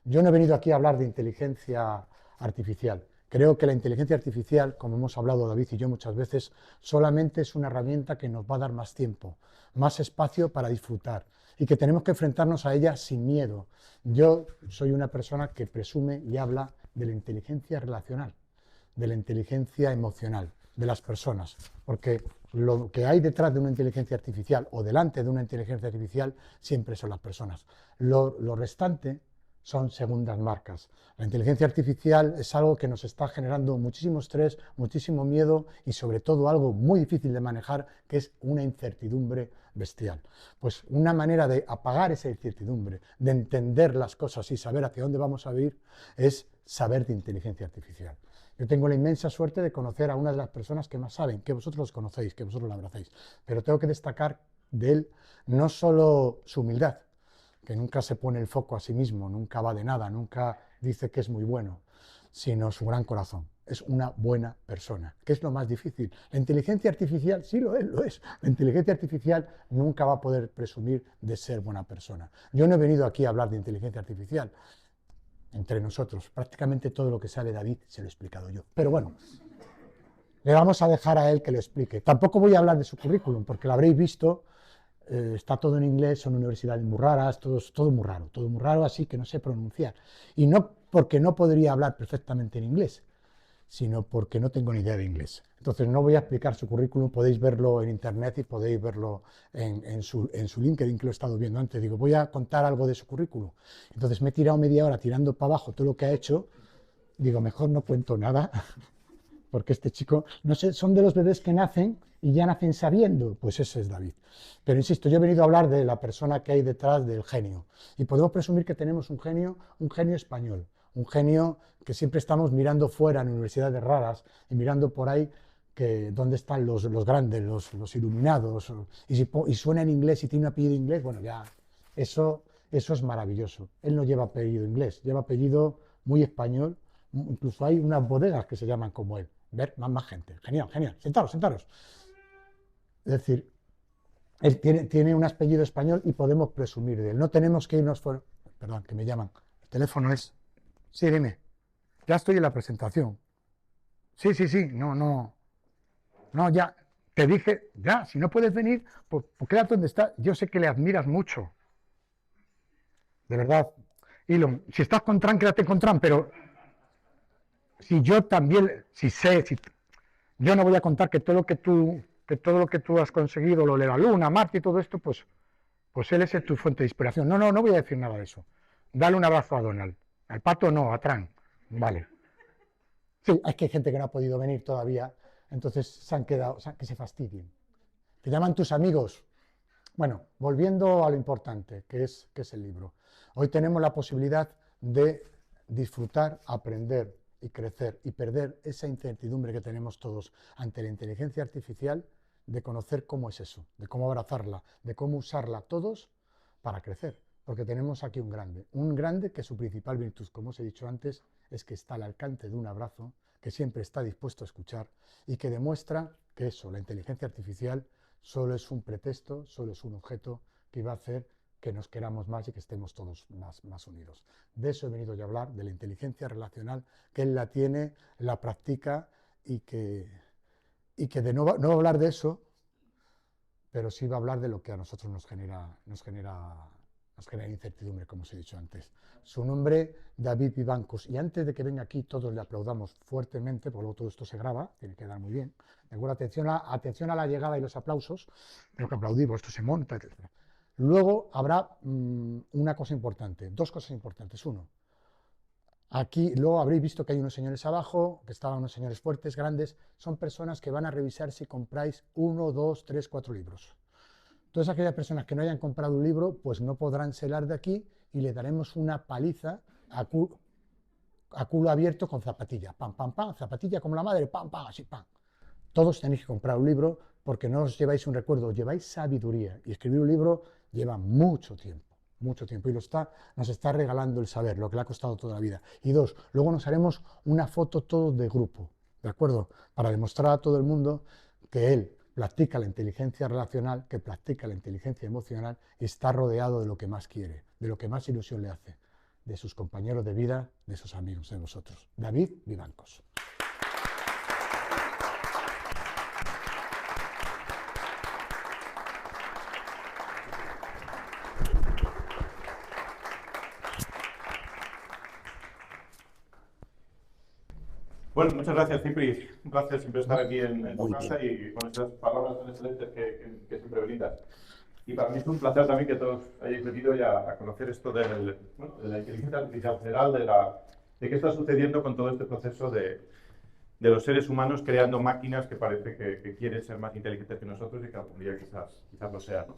Yo no he venido aquí a hablar de inteligencia artificial. Creo que la inteligencia artificial, como hemos hablado David y yo muchas veces, solamente es una herramienta que nos va a dar más tiempo, más espacio para disfrutar y que tenemos que enfrentarnos a ella sin miedo. Yo soy una persona que presume y habla de la inteligencia relacional, de la inteligencia emocional de las personas, porque lo que hay detrás de una inteligencia artificial o delante de una inteligencia artificial siempre son las personas. Lo restante son segundas marcas. La inteligencia artificial es algo que nos está generando muchísimo estrés, muchísimo miedo y sobre todo algo muy difícil de manejar, que es una incertidumbre bestial. Pues una manera de apagar esa incertidumbre, de entender las cosas y saber hacia dónde vamos a ir, es saber de inteligencia artificial. Yo tengo la inmensa suerte de conocer a una de las personas que más saben, que vosotros los conocéis, que vosotros la abracéis, pero tengo que destacar de él no solo su humildad, que nunca se pone el foco a sí mismo, nunca va de nada, nunca dice que es muy bueno, sino su gran corazón. Es una buena persona, que es lo más difícil. La inteligencia artificial, sí lo es, lo es. La inteligencia artificial nunca va a poder presumir de ser buena persona. Yo no he venido aquí a hablar de inteligencia artificial entre nosotros. Prácticamente todo lo que sabe David se lo he explicado yo. Pero bueno, le vamos a dejar a él que lo explique. Tampoco voy a hablar de su currículum, porque lo habréis visto, está todo en inglés, son universidades muy raras, todo muy raro, así que no sé pronunciar. Y no porque no podría hablar perfectamente en inglés, sino porque no tengo ni idea de inglés. Entonces no voy a explicar su currículum, podéis verlo en internet y podéis verlo en su LinkedIn, que lo he estado viendo antes. Digo, voy a contar algo de su currículum. Entonces me he tirado media hora tirando para abajo todo lo que ha hecho. Digo, mejor no cuento nada, porque este chico, no sé, son de los bebés que nacen y ya nacen sabiendo, pues ese es David. Pero insisto, yo he venido a hablar de la persona que hay detrás del genio. Y podemos presumir que tenemos un genio español, un genio que siempre estamos mirando fuera en universidades raras y mirando por ahí que dónde están los grandes, los iluminados, y suena en inglés y tiene un apellido inglés, bueno, ya, eso es maravilloso. Él no lleva apellido inglés, lleva apellido muy español, incluso hay unas bodegas que se llaman como él. Ver más gente. Genial, genial. Sentaros, sentaros. Es decir, él tiene un apellido español y podemos presumir de él. No tenemos que irnos fuera. Perdón, que me llaman. El teléfono es. Sí, dime. Ya estoy en la presentación. Sí, sí, sí. No, no. No, ya. Te dije, ya, si no puedes venir, pues quédate donde estás. Yo sé que le admiras mucho. De verdad. Elon, si estás con Trump, quédate con Trump, pero si yo también, si sé, si yo no voy a contar que todo lo que tú has conseguido, lo de la Luna, Marte y todo esto, pues él es tu fuente de inspiración. No, no, no voy a decir nada de eso. Dale un abrazo a Donald. Al pato no, a Trump. Vale. Sí, es que hay gente que no ha podido venir todavía, entonces se han quedado, que se fastidien. Te llaman tus amigos. Bueno, volviendo a lo importante, que es el libro. Hoy tenemos la posibilidad de disfrutar, aprender y crecer y perder esa incertidumbre que tenemos todos ante la inteligencia artificial, de conocer cómo es eso, de cómo abrazarla, de cómo usarla todos para crecer. Porque tenemos aquí un grande que su principal virtud, como os he dicho antes, es que está al alcance de un abrazo, que siempre está dispuesto a escuchar y que demuestra que eso, la inteligencia artificial, solo es un pretexto, solo es un objeto que va a hacer que nos queramos más y que estemos todos más unidos. De eso he venido yo a hablar, de la inteligencia relacional, que él la tiene, la practica y que no va a hablar de eso, pero sí va a hablar de lo que a nosotros nos genera incertidumbre, como os he dicho antes. Su nombre, David Vivancos. Y antes de que venga aquí, todos le aplaudamos fuertemente, porque luego todo esto se graba, tiene que dar muy bien. De acuerdo, atención a la llegada y los aplausos, tengo que aplaudir, porque esto se monta, etc. Luego habrá una cosa importante, dos cosas importantes. Uno, aquí luego habréis visto que hay unos señores abajo, que estaban unos señores fuertes, grandes, son personas que van a revisar si compráis uno, dos, tres, cuatro libros. Todas aquellas personas que no hayan comprado un libro, pues no podrán salir de aquí y le daremos una paliza a culo abierto con zapatilla. Pam, pam, pam, zapatilla como la madre, pam, pam, así, pam. Todos tenéis que comprar un libro porque no os lleváis un recuerdo, os lleváis sabiduría. Y escribir un libro lleva mucho tiempo. Y nos está regalando el saber, lo que le ha costado toda la vida. Y dos, luego nos haremos una foto todos de grupo, ¿de acuerdo? Para demostrar a todo el mundo que él practica la inteligencia relacional, que practica la inteligencia emocional y está rodeado de lo que más quiere, de lo que más ilusión le hace, de sus compañeros de vida, de sus amigos, de vosotros. David Vivancos. Bueno, muchas gracias, Cipri. Un placer siempre estar aquí en tu casa y con esas palabras tan excelentes que siempre brindas. Y para mí es un placer también que todos hayáis venido ya a conocer esto de la inteligencia artificial general, de qué está sucediendo con todo este proceso de los seres humanos creando máquinas que parece que quieren ser más inteligentes que nosotros y que algún día quizás lo sean, ¿no?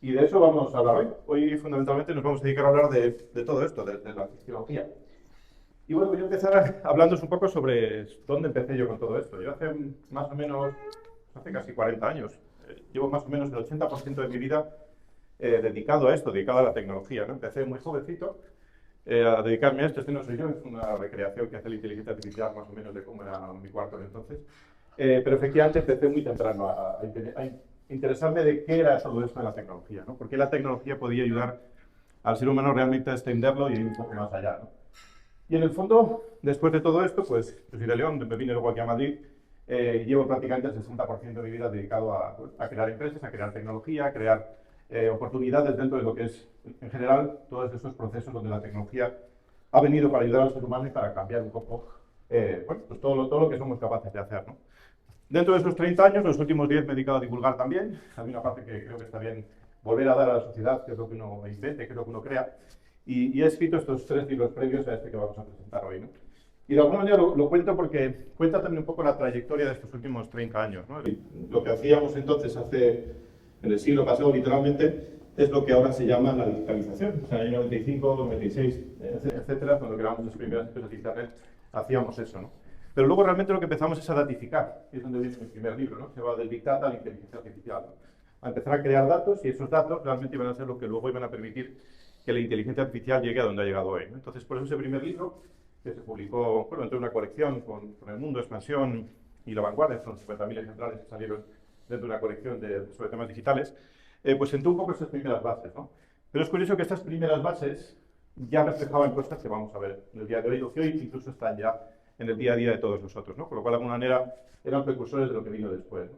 Y de eso vamos a hablar hoy. Hoy fundamentalmente nos vamos a dedicar a hablar de todo esto, de la fisiología. Y bueno, voy a empezar hablándoos un poco sobre dónde empecé yo con todo esto. Yo hace más o menos, hace casi 40 años, llevo más o menos el 80% de mi vida dedicado a esto, dedicado a la tecnología, ¿no? Empecé muy jovencito a dedicarme a esto. Este no soy yo, es una recreación que hace la inteligencia artificial más o menos de cómo era mi cuarto de entonces. Pero efectivamente empecé muy temprano a interesarme de qué era todo esto de la tecnología, ¿no? Por qué la tecnología podía ayudar al ser humano realmente a extenderlo y ir un poco más allá, ¿no? Y en el fondo, después de todo esto, pues yo soy de León, me vine luego aquí a Madrid, llevo prácticamente el 60% de mi vida dedicado a crear empresas, a crear tecnología, a crear oportunidades dentro de lo que es, en general, todos estos procesos donde la tecnología ha venido para ayudar al ser humano y para cambiar un poco bueno, pues todo lo que somos capaces de hacer, ¿no? Dentro de esos 30 años, los últimos 10 me he dedicado a divulgar también. Hay una parte que creo que está bien volver a dar a la sociedad, que es lo que uno invente, que es lo que uno crea. Y he escrito estos 3 libros previos a este que vamos a presentar hoy, ¿no? Y de alguna manera lo cuento porque cuenta también un poco la trayectoria de estos últimos 30 años, ¿no? Lo que hacíamos entonces en el siglo pasado, literalmente, es lo que ahora se llama la digitalización. O sea, en el año 95, 96, etcétera, cuando creamos las primeras empresas de Internet, hacíamos eso, ¿no? Pero luego realmente lo que empezamos es a datificar, y es donde viene mi primer libro, ¿no? Se va del Big Data a la inteligencia artificial, ¿no? A empezar a crear datos, y esos datos realmente iban a ser lo que luego iban a permitir que la inteligencia artificial llegue a donde ha llegado hoy, ¿no? Entonces, por eso ese primer libro, que se publicó, bueno, entre una colección con El Mundo, Expansión y La Vanguardia, son 50.000 ejemplares que salieron dentro de una colección sobre temas digitales, pues sentó un poco esas primeras bases, ¿no? Pero es curioso que estas primeras bases ya reflejaban cosas que vamos a ver en el día de hoy, o que hoy incluso están ya en el día a día de todos nosotros, ¿no? Con lo cual, de alguna manera, eran precursores de lo que vino después, ¿no?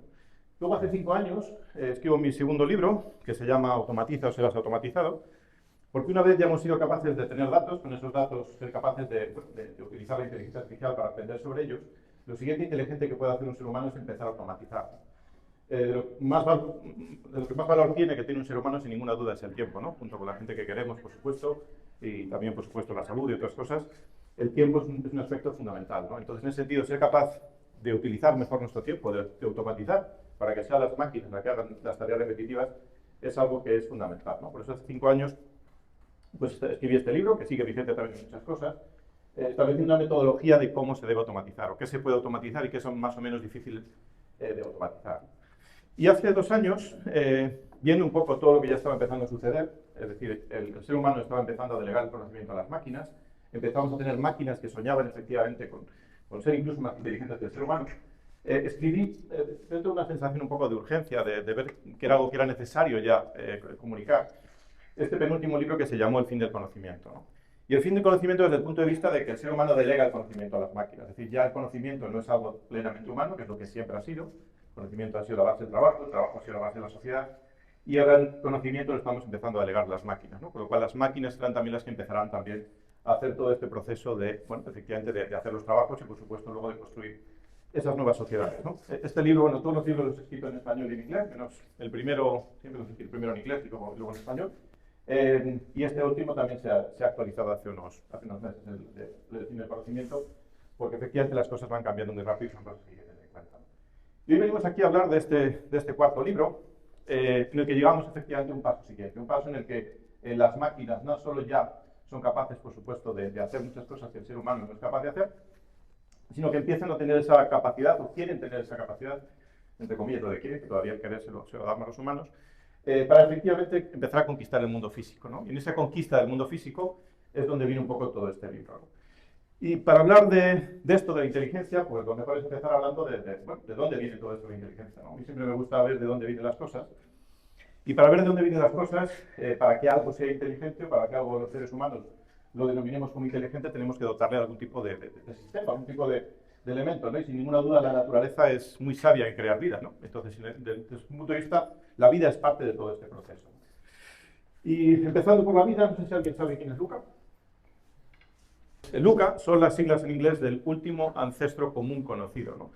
Luego, hace 5 años, escribo mi segundo libro, que se llama Automatiza o serás automatizado, porque una vez ya hemos sido capaces de tener datos, con esos datos ser capaces de utilizar la inteligencia artificial para aprender sobre ellos, lo siguiente inteligente que puede hacer un ser humano es empezar a automatizar. De lo que más valor tiene que tiene un ser humano, sin ninguna duda, es el tiempo, ¿no? Junto con la gente que queremos, por supuesto, y también, por supuesto, la salud y otras cosas, el tiempo es un aspecto fundamental, ¿no? Entonces, en ese sentido, ser capaz de utilizar mejor nuestro tiempo, de automatizar, para que sean las máquinas las que hagan las tareas repetitivas, es algo que es fundamental, ¿no? Por eso, hace 5 años, pues escribí este libro, que sigue vigente también en muchas cosas, estableciendo una metodología de cómo se debe automatizar, o qué se puede automatizar y qué son más o menos difíciles de automatizar. Y hace 2 años, viendo un poco todo lo que ya estaba empezando a suceder, es decir, el ser humano estaba empezando a delegar el conocimiento a las máquinas, empezamos a tener máquinas que soñaban efectivamente con ser incluso más inteligentes que el ser humano, escribí dentro de una sensación un poco de urgencia, de ver que era algo que era necesario ya comunicar, este penúltimo libro que se llamó El fin del conocimiento, ¿no? Y el fin del conocimiento desde el punto de vista de que el ser humano delega el conocimiento a las máquinas. Es decir, ya el conocimiento no es algo plenamente humano, que es lo que siempre ha sido. El conocimiento ha sido la base del trabajo, el trabajo ha sido la base de la sociedad. Y ahora el conocimiento lo estamos empezando a delegar a las máquinas, ¿no? Con lo cual las máquinas serán también las que empezarán también a hacer todo este proceso de, bueno, efectivamente, de hacer los trabajos y, por supuesto, luego de construir esas nuevas sociedades, ¿no? Este libro, bueno, todos los libros los he escrito en español y en inglés, menos el primero, siempre los he escrito primero en inglés y luego en español. Y este último también se ha actualizado hace unos meses, el fin del conocimiento, porque efectivamente las cosas van cambiando muy rápido y son cosas que hay que tener en cuenta. Y hoy venimos aquí a hablar de este cuarto libro, en el que llegamos efectivamente a un paso siguiente, un paso en el que las máquinas no solo ya son capaces, por supuesto, de hacer muchas cosas que el ser humano no es capaz de hacer, sino que empiezan a tener esa capacidad, o quieren tener esa capacidad, entre comillas, lo de quieren, que todavía el querer se lo damos a los humanos, para efectivamente empezar a conquistar el mundo físico, ¿no? Y en esa conquista del mundo físico es donde viene un poco todo este libro, ¿no? Y para hablar de esto de la inteligencia, pues lo mejor es empezar hablando bueno, de dónde viene todo esto de la inteligencia, ¿no? A mí siempre me gusta ver de dónde vienen las cosas. Y para ver de dónde vienen las cosas, para que algo sea inteligente, para que algo los seres humanos lo denominemos como inteligente, tenemos que dotarle de algún tipo de sistema, algún tipo de elemento, ¿no? Y sin ninguna duda la naturaleza es muy sabia en crear vida, ¿no? Entonces, desde su punto de vista, la vida es parte de todo este proceso. Y empezando por la vida, no sé si alguien sabe quién es Luca. Luca son las siglas en inglés del último ancestro común conocido, ¿no?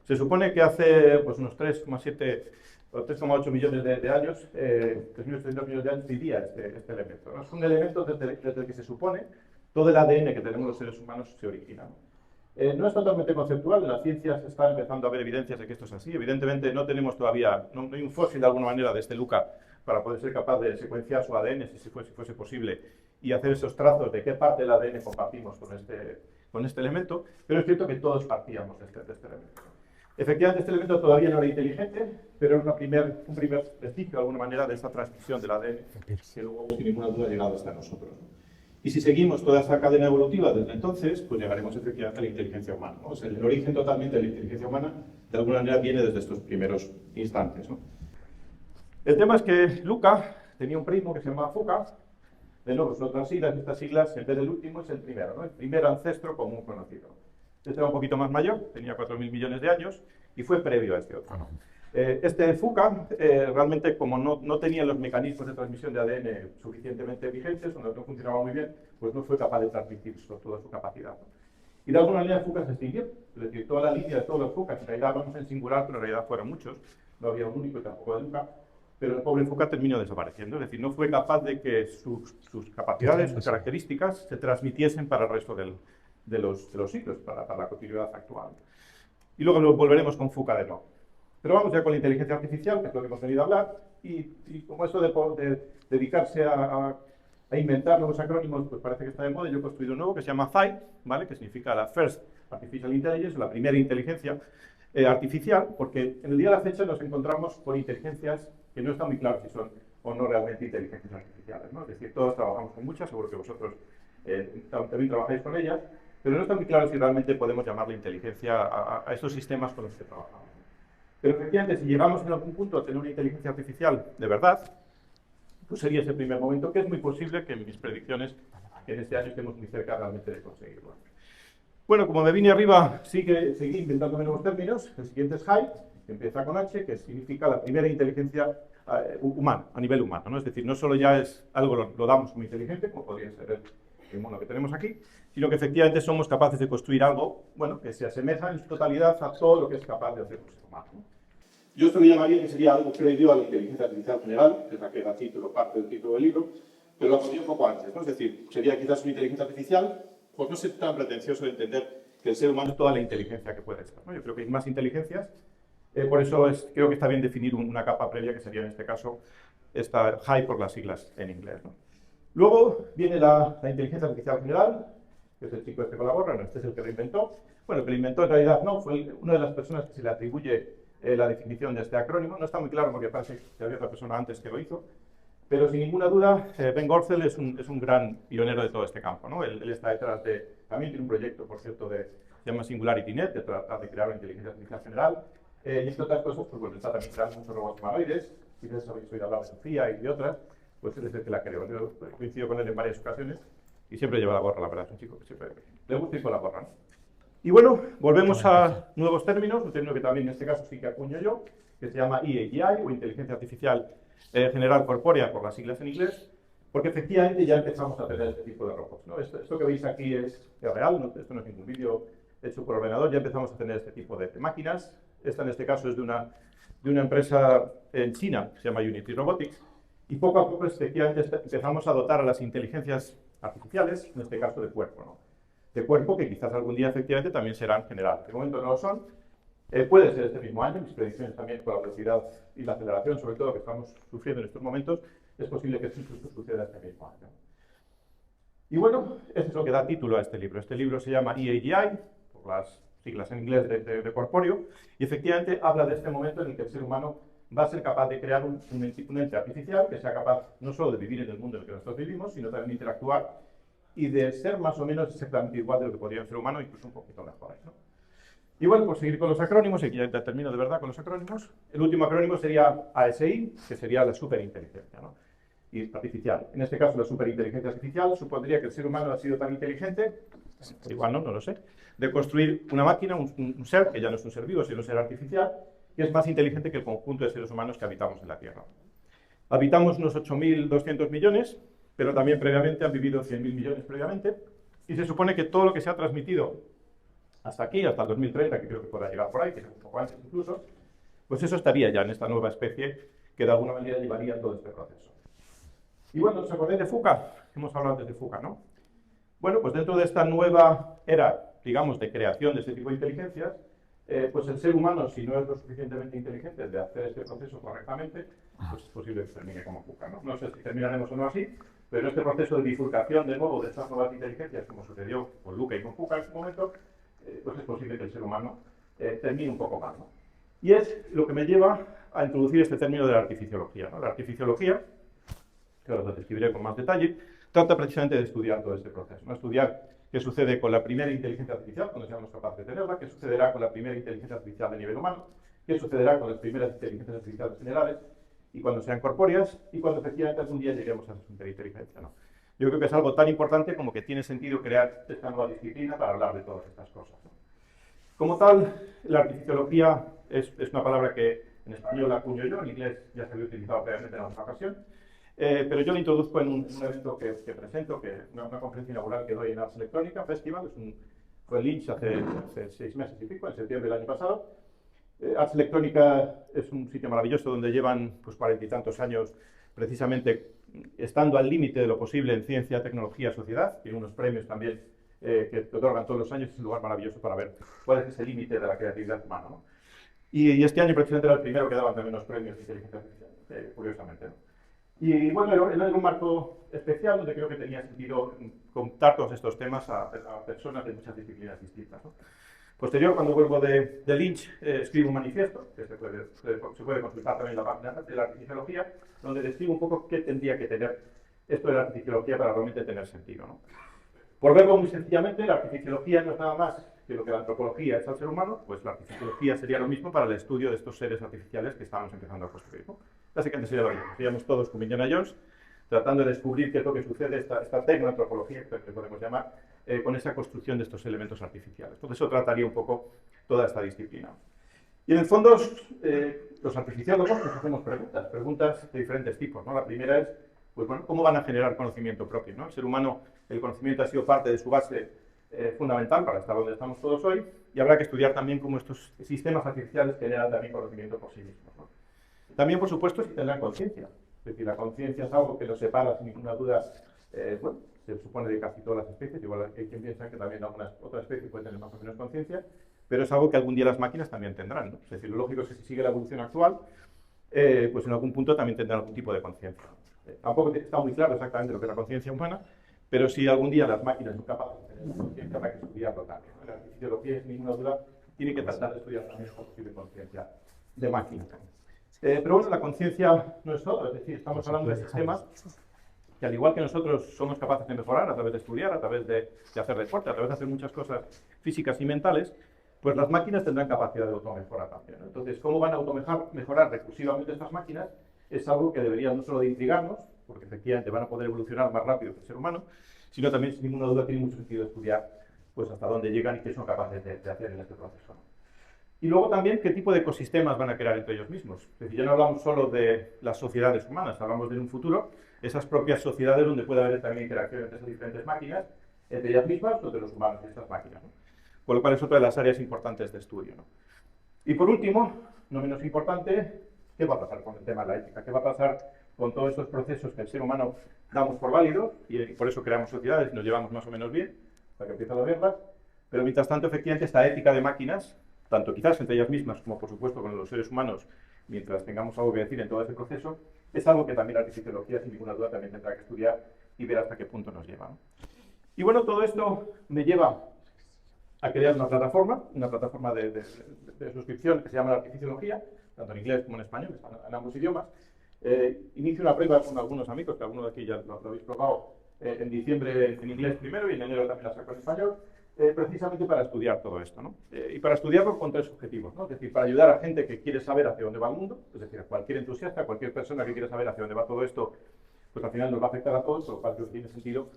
Se supone que hace pues, unos 3,7 o 3,8 millones de años, 3.800 millones de años, vivía este elemento, ¿no? Es un elemento desde el que se supone todo el ADN que tenemos los seres humanos se origina, ¿no? No es totalmente conceptual, en las ciencias se están empezando a ver evidencias de que esto es así. Evidentemente no tenemos todavía, no hay un fósil de alguna manera de este Luca para poder ser capaz de secuenciar su ADN, si fuese posible, y hacer esos trazos de qué parte del ADN compartimos con este elemento, pero es cierto que todos partíamos de este elemento. Efectivamente, este elemento todavía no era inteligente, pero es un primer vestigio, de alguna manera, de esta transmisión del ADN, que luego, sin ninguna duda, ha llegado hasta nosotros, ¿no? Y si seguimos toda esa cadena evolutiva desde entonces, pues llegaremos efectivamente a la inteligencia humana, ¿no? O sea, el origen totalmente de la inteligencia humana, de alguna manera, viene desde estos primeros instantes, ¿no? El tema es que Luca tenía un primo que se llamaba Fuca. De nuevo, son otras siglas, y estas siglas, en vez del último, es el primero, ¿no? El primer ancestro común conocido. Este era un poquito más mayor, tenía 4.000 millones de años, y fue previo a este otro, ¿no? Este Fuca, realmente, como no tenía los mecanismos de transmisión de ADN suficientemente vigentes, o no funcionaba muy bien, pues no fue capaz de transmitir toda su capacidad, ¿no? Y de alguna manera Fuca se extinguió. Es decir, toda la línea de todos los Fucas, en realidad vamos en singular, pero en realidad fueron muchos, no había un único y tampoco de Luca, pero el pobre Fuca terminó desapareciendo. Es decir, no fue capaz de que sus capacidades, sus características, se transmitiesen para el resto de los siglos, para la continuidad actual. Y luego volveremos con Fuca de nuevo. Pero vamos ya con la inteligencia artificial, que es lo que hemos venido a hablar, y como eso de dedicarse a inventar nuevos acrónimos, pues parece que está de moda. Yo he construido un nuevo que se llama FAI, ¿vale? Que significa la First Artificial Intelligence, la primera inteligencia artificial, porque en el día de la fecha nos encontramos con inteligencias que no está muy claro si son o no realmente inteligencias artificiales, ¿no? Es decir, todos trabajamos con muchas, seguro que vosotros también trabajáis con ellas, pero no está muy claro si realmente podemos llamarle inteligencia a estos sistemas con los que trabajamos. Pero efectivamente, si llegamos en algún punto a tener una inteligencia artificial de verdad, pues sería ese primer momento, que es muy posible que en mis predicciones en este año estemos muy cerca realmente de conseguirlo. Bueno, como me vine arriba, seguí inventándome nuevos términos. El siguiente es HI, que empieza con H, que significa la primera inteligencia humana, a nivel humano, ¿no? Es decir, no solo ya es algo lo damos como inteligente, como podría ser el mono que tenemos aquí, sino que efectivamente somos capaces de construir algo, bueno, que se asemeja en su totalidad a todo lo que es capaz de hacer un ser humano, ¿no? Yo esto lo llamaría que sería algo previo a la inteligencia artificial general, que es la que da título, parte del título del libro, pero lo pondría un poco antes, ¿no? Es decir, sería quizás una inteligencia artificial, pues no ser tan pretencioso de entender que el ser humano es toda la inteligencia que puede ser, ¿no? Yo creo que hay más inteligencias, por eso creo que está bien definir una capa previa, que sería en este caso esta HI por las siglas en inglés, ¿no? Luego viene la inteligencia artificial general, que es el chico este con la gorra, no, este es el que lo inventó. Bueno, el que lo inventó en realidad no, fue una de las personas que se le atribuye la definición de este acrónimo. No está muy claro porque parece que había otra persona antes que lo hizo, pero sin ninguna duda Ben Goertzel es un gran pionero de todo este campo, ¿no? Él está detrás también tiene un proyecto, por cierto, se llama SingularityNet, de tratar de crear una inteligencia artificial general, y entre otras cosas, pues bueno, está también creando muchos robots humanoides. Quizás habéis oído hablar de Sofía y de otras, pues él es el que la creó. Yo coincido con él en varias ocasiones y siempre lleva la gorra, la verdad, es un chico que siempre le gusta ir con la gorra, ¿no? Y bueno, volvemos a nuevos términos, un término que también en este caso sí que acuño yo, que se llama EAGI, o Inteligencia Artificial General Corpórea, por las siglas en inglés, porque efectivamente ya empezamos a tener este tipo de robots, ¿no? Esto que veis aquí es real, ¿no? Esto no es ningún vídeo hecho por ordenador, ya empezamos a tener este tipo de máquinas. Esta en este caso es de una empresa en China, que se llama Unity Robotics, y poco a poco efectivamente empezamos a dotar a las inteligencias artificiales, en este caso de cuerpo, ¿no? De cuerpo que quizás algún día efectivamente también serán generales. De momento no lo son. Puede ser este mismo año, mis predicciones también por la velocidad y la aceleración, sobre todo que estamos sufriendo en estos momentos, es posible que esto suceda este mismo año. Y bueno, esto es lo que da título a este libro. Este libro se llama EAGI, por las siglas en inglés de corpóreo, y efectivamente habla de este momento en el que el ser humano va a ser capaz de crear un ente artificial que sea capaz no solo de vivir en el mundo en el que nosotros vivimos, sino también de interactuar y de ser más o menos exactamente igual de lo que podría un ser humano, incluso un poquito mejor, ¿no? Y bueno, por seguir con los acrónimos, y aquí ya termino de verdad con los acrónimos, el último acrónimo sería ASI, que sería la superinteligencia, ¿no? artificial. En este caso, la superinteligencia artificial supondría que el ser humano ha sido tan inteligente, igual no lo sé, de construir una máquina, un ser, que ya no es un ser vivo, sino un ser artificial, que es más inteligente que el conjunto de seres humanos que habitamos en la Tierra. Habitamos unos 8.200 millones, pero también previamente han vivido 100.000 millones previamente, y se supone que todo lo que se ha transmitido hasta aquí, hasta el 2030, que creo que podrá llegar por ahí, que es un poco antes incluso, pues eso estaría ya en esta nueva especie que de alguna manera llevaría todo este proceso. Y bueno, ¿os acordáis de Fuka? Hemos hablado antes de Fuka, ¿no? Bueno, pues dentro de esta nueva era, digamos, de creación de este tipo de inteligencias, pues el ser humano, si no es lo suficientemente inteligente de hacer este proceso correctamente, pues es posible que termine como Fuka, ¿no? No sé si terminaremos o no así, pero en este proceso de bifurcación de nuevo de estas nuevas inteligencias, como sucedió con Luca y con Fuka en su momento, pues es posible que el ser humano termine un poco mal, ¿no? Y es lo que me lleva a introducir este término de la artificiología, ¿no? La artificiología, que ahora lo describiré con más detalle, trata precisamente de estudiar todo este proceso, ¿no? Estudiar qué sucede con la primera inteligencia artificial, cuando seamos capaces de tenerla, qué sucederá con la primera inteligencia artificial de nivel humano, qué sucederá con las primeras inteligencias artificiales generales, y cuando sean corpóreas, y cuando efectivamente algún día lleguemos a esa superinteligencia, ¿no? Yo creo que es algo tan importante como que tiene sentido crear esta nueva disciplina para hablar de todas estas cosas, ¿no? Como tal, la artificiología es una palabra que en español la acuño yo, en inglés ya se había utilizado previamente en otra ocasión, pero yo la introduzco en un evento que presento, una conferencia inaugural que doy en Arts Electrónica Festival, fue en Lynch hace 6 meses y pico, en septiembre del año pasado. Arts Electrónica es un sitio maravilloso donde llevan pues 40 y tantos años precisamente estando al límite de lo posible en ciencia, tecnología, sociedad, tiene unos premios también que te otorgan todos los años, es un lugar maravilloso para ver cuál es ese límite de la creatividad humana, ¿no? Y este año precisamente era el primero que daban también los premios de inteligencia artificial, curiosamente, ¿no? Y bueno, era un marco especial donde creo que tenía sentido contar todos estos temas a personas de muchas disciplinas distintas, ¿no? Posterior, cuando vuelvo de Lynch, escribo un manifiesto, que se puede consultar también en la página de la artificiología, donde describo un poco qué tendría que tener esto de la artificiología para realmente tener sentido, ¿no? Por verlo muy sencillamente, la artificiología no es nada más que lo que la antropología es al ser humano, pues la artificiología sería lo mismo para el estudio de estos seres artificiales que estamos empezando a construir, ¿no? Básicamente sería lo mismo. Seríamos todos como Indiana Jones, tratando de descubrir qué es lo que sucede, esta tecnoantropología, que podemos llamar, con esa construcción de estos elementos artificiales. Entonces, eso trataría un poco toda esta disciplina. Y en el fondo, los artificiólogos nos hacemos preguntas de diferentes tipos, ¿no? La primera es, pues bueno, ¿cómo van a generar conocimiento propio, ¿no? El ser humano, el conocimiento ha sido parte de su base fundamental para estar donde estamos todos hoy, y habrá que estudiar también cómo estos sistemas artificiales generan también conocimiento por sí mismos, ¿no? También, por supuesto, si tendrán conciencia. Es decir, la conciencia es algo que los separa sin ninguna duda, bueno, se supone de casi todas las especies, igual hay quien piensa que también algunas otras especies pueden tener más o menos conciencia, pero es algo que algún día las máquinas también tendrán, ¿no? Es decir, lo lógico es que si sigue la evolución actual, pues en algún punto también tendrán algún tipo de conciencia. Tampoco está muy claro exactamente lo que es la conciencia humana, pero si algún día las máquinas son capaces de tener conciencia, habrá que estudiarlo también, ¿no? La artificiología, sin ninguna duda, tiene que tratar de estudiar también esta posible conciencia de máquina. Pero bueno, la conciencia no es todo, es decir, estamos hablando de sistemas que al igual que nosotros somos capaces de mejorar a través de estudiar, a través de hacer deporte, a través de hacer muchas cosas físicas y mentales, pues las máquinas tendrán capacidad de automejora también, ¿no? Entonces, ¿cómo van a automejorar recursivamente estas máquinas? Es algo que debería no solo de intrigarnos, porque efectivamente van a poder evolucionar más rápido que el ser humano, sino también, sin ninguna duda, tiene mucho sentido estudiar pues, hasta dónde llegan y qué son capaces de hacer en este proceso, ¿no? Y luego también qué tipo de ecosistemas van a crear entre ellos mismos. Es decir, ya no hablamos solo de las sociedades humanas, hablamos de un futuro, esas propias sociedades donde puede haber también interacción entre esas diferentes máquinas, entre ellas mismas o entre los humanos y estas máquinas, ¿no? Con lo cual es otra de las áreas importantes de estudio, ¿no? Y por último, no menos importante, ¿qué va a pasar con el tema de la ética? ¿Qué va a pasar con todos estos procesos que el ser humano damos por válidos y por eso creamos sociedades y nos llevamos más o menos bien, para que empiecen a verlas? Pero mientras tanto, efectivamente, esta ética de máquinas, tanto quizás entre ellas mismas como por supuesto con los seres humanos, mientras tengamos algo que decir en todo ese proceso, es algo que también la artificiología sin ninguna duda también tendrá que estudiar y ver hasta qué punto nos lleva, ¿no? Y bueno, todo esto me lleva a crear una plataforma de suscripción que se llama la artificiología, tanto en inglés como en español, en ambos idiomas. Inicio una prueba con algunos amigos, que algunos de aquí ya lo habéis probado, en diciembre en inglés primero y en enero también la saco en español. Precisamente para estudiar todo esto, ¿no? Y para estudiarlo con 3 objetivos, ¿no? Es decir, para ayudar a gente que quiere saber hacia dónde va el mundo, es decir, a cualquier entusiasta, a cualquier persona que quiera saber hacia dónde va todo esto, pues al final nos va a afectar a todos, por lo cual creo que tiene sentido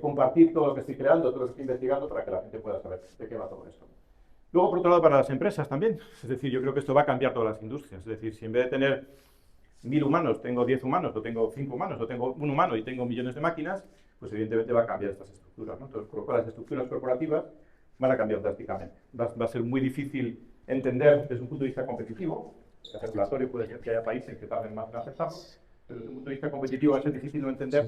compartir todo lo que estoy creando, todo lo que estoy investigando, para que la gente pueda saber de qué va todo esto. Luego, por otro lado, para las empresas también. Es decir, yo creo que esto va a cambiar todas las industrias. Es decir, si en vez de tener 1000 humanos, tengo 10 humanos, o tengo 5 humanos, o tengo un humano y tengo millones de máquinas, pues evidentemente va a cambiar estas estructuras, ¿no? Entonces, por lo cual las estructuras corporativas van a cambiar drásticamente. Va a ser muy difícil entender desde un punto de vista competitivo. El regulatorio puede ser que haya países que tarden más en aceptarlo, pero desde un punto de vista competitivo va a ser difícil no entender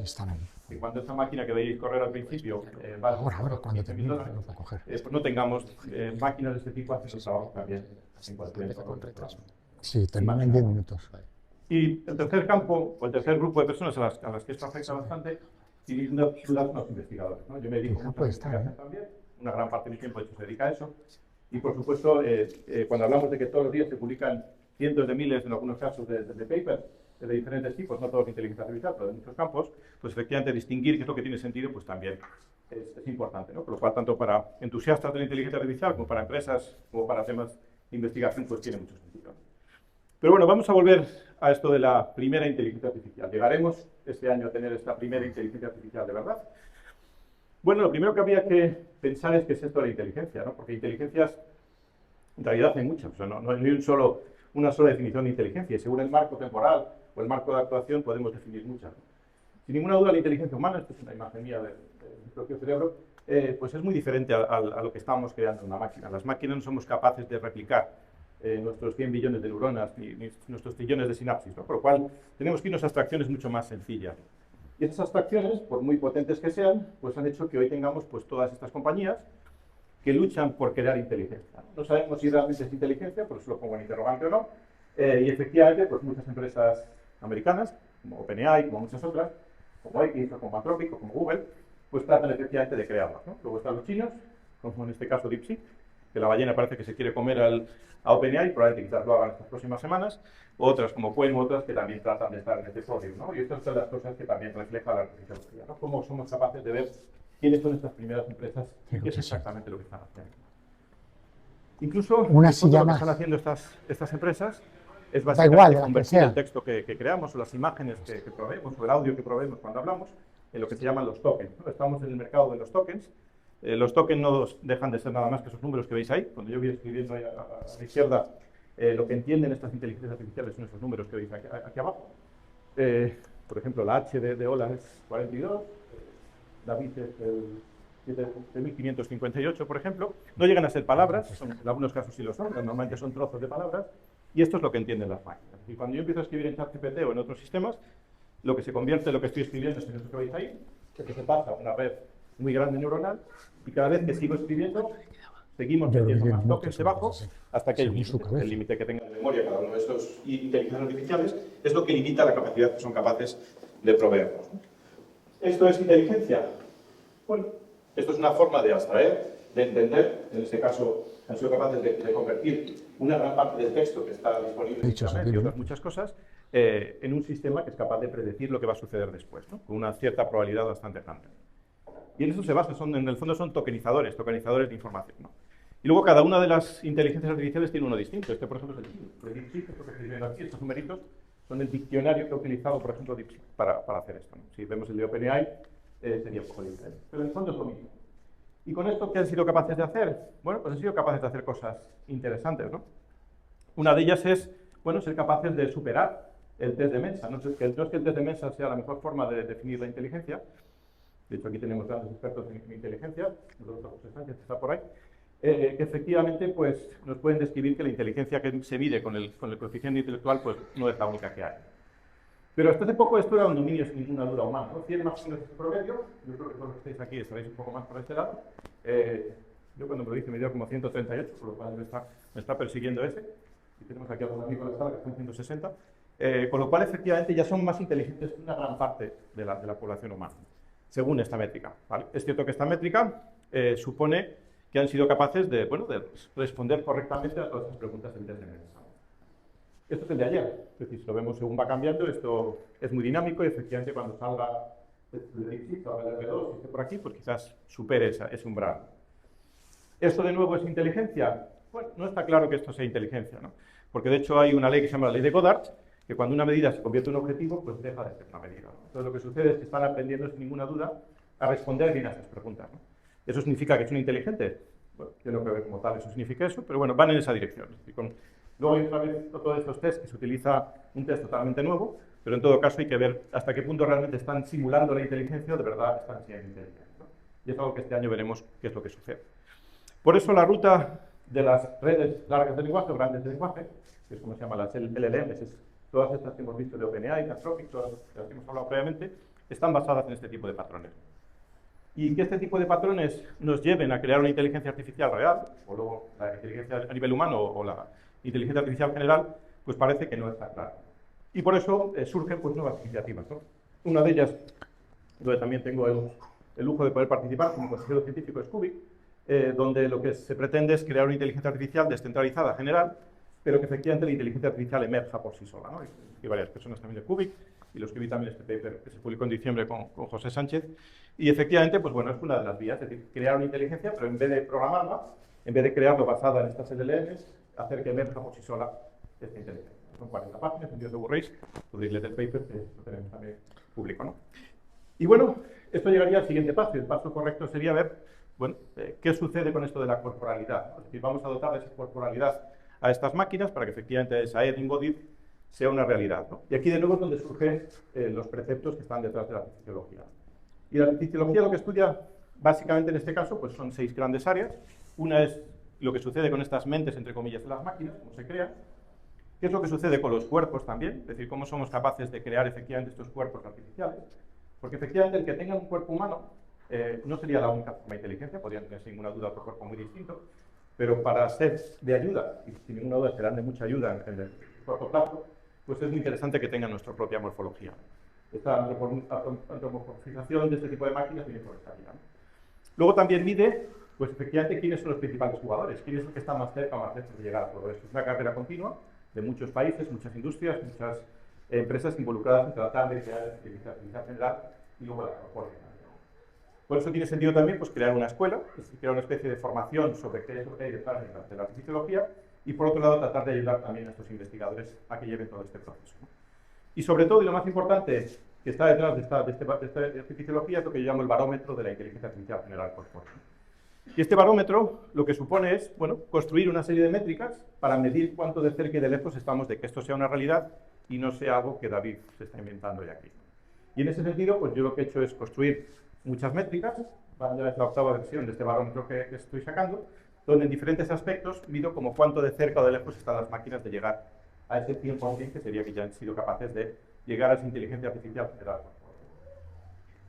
que cuando esta máquina que veis correr al principio va a Ahora, cuando termine, $15.000, lo puedo coger. pues no tengamos máquinas de este tipo haciendo el trabajo también en cualquier entorno. Sí, termina en 10 minutos. Y el tercer campo, o el tercer grupo de personas a las que esto afecta bastante, sin duda son los investigadores, ¿no? Yo me dedico mucho a la investigación también, una gran parte de mi tiempo de hecho se dedica a eso. Y por supuesto, cuando hablamos de que todos los días se publican cientos de miles, en algunos casos, de papers de diferentes tipos, no todos de inteligencia artificial, pero de muchos campos, pues efectivamente distinguir qué es lo que tiene sentido, pues también es importante, ¿no? Por lo cual, tanto para entusiastas de la inteligencia artificial, como para empresas, como para temas de investigación, pues tiene mucho sentido. Pero bueno, vamos a volver a esto de la primera inteligencia artificial. ¿Llegaremos este año a tener esta primera inteligencia artificial de verdad? Bueno, lo primero que habría que pensar es qué es esto de la inteligencia, ¿no? Porque inteligencias, en realidad hay muchas, o sea, no hay una sola definición de inteligencia, y según el marco temporal o el marco de actuación podemos definir muchas. Sin ninguna duda, la inteligencia humana, esto es una imagen mía del propio cerebro, pues es muy diferente a lo que estamos creando en una máquina. Las máquinas no somos capaces de replicar nuestros 100 billones de neuronas ni nuestros trillones de sinapsis, ¿no? Por lo cual tenemos que irnos a abstracciones mucho más sencillas. Y esas abstracciones, por muy potentes que sean, pues han hecho que hoy tengamos pues todas estas compañías que luchan por crear inteligencia. No sabemos si realmente es inteligencia, por eso lo pongo en interrogante o no, y efectivamente pues muchas empresas americanas, como OpenAI, como muchas otras, como X, o como Anthropic, o como Google, pues tratan efectivamente de crearlas, ¿no? Luego están los chinos, como en este caso DeepSeek, que la ballena parece que se quiere comer a OpenAI, probablemente quizás lo hagan estas próximas semanas, otras como Quen, otras que también tratan de estar en este podio, ¿no? Y estas son las cosas que también refleja la artificial, ¿no? Cómo somos capaces de ver quiénes son estas primeras empresas y qué es exactamente lo que están haciendo. Incluso lo que están haciendo estas empresas es básicamente convertir el texto que creamos, o las imágenes que proveemos, o el audio que proveemos cuando hablamos, en lo que se llaman los tokens, ¿no? Estamos en el mercado de los tokens. Los tokens no dejan de ser nada más que esos números que veis ahí. Cuando yo voy escribiendo ahí a la izquierda, lo que entienden estas inteligencias artificiales son esos números que veis aquí abajo. Por ejemplo, la H de hola es 42, David es el 7558, por ejemplo. No llegan a ser palabras, en algunos casos sí lo son, normalmente son trozos de palabras, y esto es lo que entienden las máquinas. Y cuando yo empiezo a escribir en ChatGPT o en otros sistemas, lo que se convierte, lo que estoy escribiendo es en eso que veis ahí, que se pasa a una red muy grande neuronal, y cada vez que sigo escribiendo, seguimos metiendo más tokens debajo hasta que el límite que tenga de memoria cada uno de estos inteligencias artificiales es lo que limita la capacidad que son capaces de proveernos. ¿Esto es inteligencia? Bueno, esto es una forma de abstraer, de entender. En este caso, han sido capaces de convertir una gran parte del texto que está disponible en Internet y otras muchas cosas en un sistema que es capaz de predecir lo que va a suceder después, ¿no? Con una cierta probabilidad bastante grande. Y en eso se basa, en el fondo son tokenizadores de información, ¿no? Y luego cada una de las inteligencias artificiales tiene uno distinto. Este, por ejemplo, es el DeepSeek, esto que estoy viendo aquí, estos numeritos, son el diccionario que ha utilizado, por ejemplo, DeepSeek para hacer esto, ¿no? Si vemos el de OpenAI, sería un poco diferente. Pero en el fondo es lo mismo. ¿Y con esto qué han sido capaces de hacer? Bueno, pues han sido capaces de hacer cosas interesantes, ¿no? Una de ellas es, bueno, ser capaces de superar el test de Mensa. No es que el test de Mensa sea la mejor forma de definir la inteligencia. De hecho, aquí tenemos grandes expertos en inteligencia, el doctor José Sánchez está por ahí, que efectivamente pues, nos pueden describir que la inteligencia que se mide con el coeficiente intelectual pues, no es la única que hay. Pero hasta hace poco esto era un dominio sin ninguna duda humana, ¿no? 100 más o menos el promedio, yo creo que todos los que estáis aquí estaréis un poco más por este lado. Yo cuando me lo hice me dio como 138, por lo cual me está persiguiendo ese. Y tenemos aquí algunos amigos de la sala que están 160. Con lo cual, efectivamente, ya son más inteligentes que una gran parte de la población humana, según esta métrica, ¿vale? Es cierto que esta métrica supone que han sido capaces de responder correctamente a todas las preguntas del test de Mensa. Esto es el de ayer, es decir, si lo vemos según va cambiando, esto es muy dinámico y efectivamente cuando salga el DeepSeek, salga el R2 y esté por aquí, pues quizás supere ese umbral. ¿Esto de nuevo es inteligencia? Bueno, no está claro que esto sea inteligencia, ¿no? Porque de hecho hay una ley que se llama la ley de Goddard, que cuando una medida se convierte en un objetivo, pues deja de ser una medida, ¿no? Entonces lo que sucede es que están aprendiendo, sin ninguna duda, a responder bien a estas preguntas, ¿no? ¿Eso significa que son inteligentes? Bueno, yo no creo que como tal eso signifique eso, pero bueno, van en esa dirección. Luego hay otra vez todos estos test que se utiliza un test totalmente nuevo, pero en todo caso hay que ver hasta qué punto realmente están simulando la inteligencia o de verdad están siendo inteligentes, ¿no? Y es algo que este año veremos qué es lo que sucede. Por eso la ruta de las redes largas de lenguaje o grandes de lenguaje, que es como se llaman las LLMs, todas estas que hemos visto de OpenAI, Anthropic, todas las que hemos hablado previamente, están basadas en este tipo de patrones. Y que este tipo de patrones nos lleven a crear una inteligencia artificial real, o luego la inteligencia a nivel humano o la inteligencia artificial general, pues parece que no está claro. Y por eso surgen pues, nuevas iniciativas, ¿no? Una de ellas, donde también tengo el lujo de poder participar como consejero científico, es Cubic, donde lo que se pretende es crear una inteligencia artificial descentralizada general, pero que efectivamente la inteligencia artificial emerja por sí sola, ¿no? Hay varias personas también de Cubic, y lo escribí también este paper que se publicó en diciembre con José Sánchez, y efectivamente, pues bueno, es una de las vías, es decir, crear una inteligencia, pero en vez de programarla, en vez de crearlo basada en estas LLMs, hacer que emerja por sí sola esta inteligencia. Son 40 páginas, si os aburréis, podéis leer el paper, que lo tenemos también público, ¿no? Y bueno, esto llegaría al siguiente paso, y el paso correcto sería ver, bueno, qué sucede con esto de la corporalidad, ¿no? Es decir, vamos a dotar de esa corporalidad a estas máquinas para que efectivamente esa embodied sea una realidad, ¿no? Y aquí de nuevo es donde surgen los preceptos que están detrás de la artificiología. Y la artificiología lo que estudia, básicamente en este caso, pues son 6 grandes áreas. Una es lo que sucede con estas mentes, entre comillas, de las máquinas, cómo se crean. ¿Qué es lo que sucede con los cuerpos también? Es decir, cómo somos capaces de crear efectivamente estos cuerpos artificiales. Porque efectivamente el que tenga un cuerpo humano no sería la única forma de inteligencia, podrían tener sin ninguna duda otro cuerpo muy distinto, pero para ser de ayuda, y sin ninguna duda serán de mucha ayuda en el corto plazo, pues es muy interesante que tengan nuestra propia morfología. Esta antropomorfización de este tipo de máquinas viene por esta vía, ¿no? Luego también mide, pues efectivamente, quiénes son los principales jugadores, quién es el que está más cerca o más lejos de llegar a todo esto. Es una carrera continua de muchos países, muchas industrias, muchas empresas involucradas en tratar de crear inteligencia artificial general y luego la coordinación. Por eso tiene sentido también pues, crear una escuela, es decir, crear una especie de formación sobre qué es lo que hay detrás de la artificiología y, por otro lado, tratar de ayudar también a estos investigadores a que lleven todo este proceso, ¿no? Y sobre todo, y lo más importante que está detrás de esta artificiología es lo que yo llamo el barómetro de la inteligencia artificial general corporal. Y este barómetro lo que supone es, bueno, construir una serie de métricas para medir cuánto de cerca y de lejos estamos de que esto sea una realidad y no sea algo que David se está inventando ya aquí. Y en ese sentido, pues yo lo que he hecho es construir muchas métricas, ya es la 8ª versión de este barómetro que estoy sacando, donde en diferentes aspectos mido como cuánto de cerca o de lejos están las máquinas de llegar a ese 100% que sería que ya han sido capaces de llegar a esa inteligencia artificial general.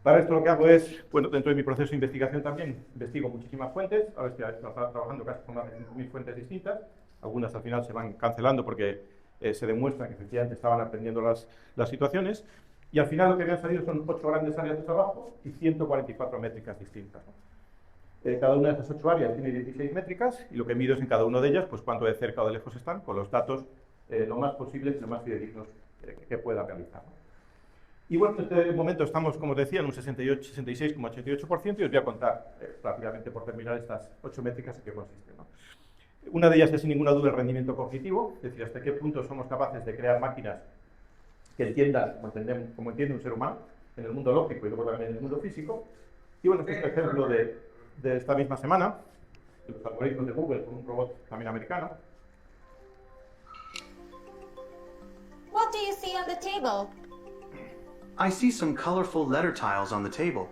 Para esto lo que hago es, bueno, dentro de mi proceso de investigación también investigo muchísimas fuentes, ahora estoy trabajando casi con más de 5.000 fuentes distintas, algunas al final se van cancelando porque se demuestra que efectivamente estaban aprendiendo las situaciones, y al final lo que me han salido son 8 grandes áreas de trabajo y 144 métricas distintas, ¿no? Cada una de esas 8 áreas tiene 16 métricas y lo que mido es en cada una de ellas pues cuánto de cerca o de lejos están con los datos lo más posibles y lo más fidedignos que pueda realizar, ¿no? Y bueno, en este momento estamos, como os decía, en un 66,88% y os voy a contar rápidamente por terminar estas 8 métricas en qué consisten, ¿no? Una de ellas es sin ninguna duda el rendimiento cognitivo, es decir, hasta qué punto somos capaces de crear máquinas que entiendan como entiende un ser humano en el mundo lógico y luego también en el mundo físico. Y bueno, este es el ejemplo de esta misma semana, los algoritmos de Google con un robot también americano. What do you see on the table? I see some colorful letter tiles on the table.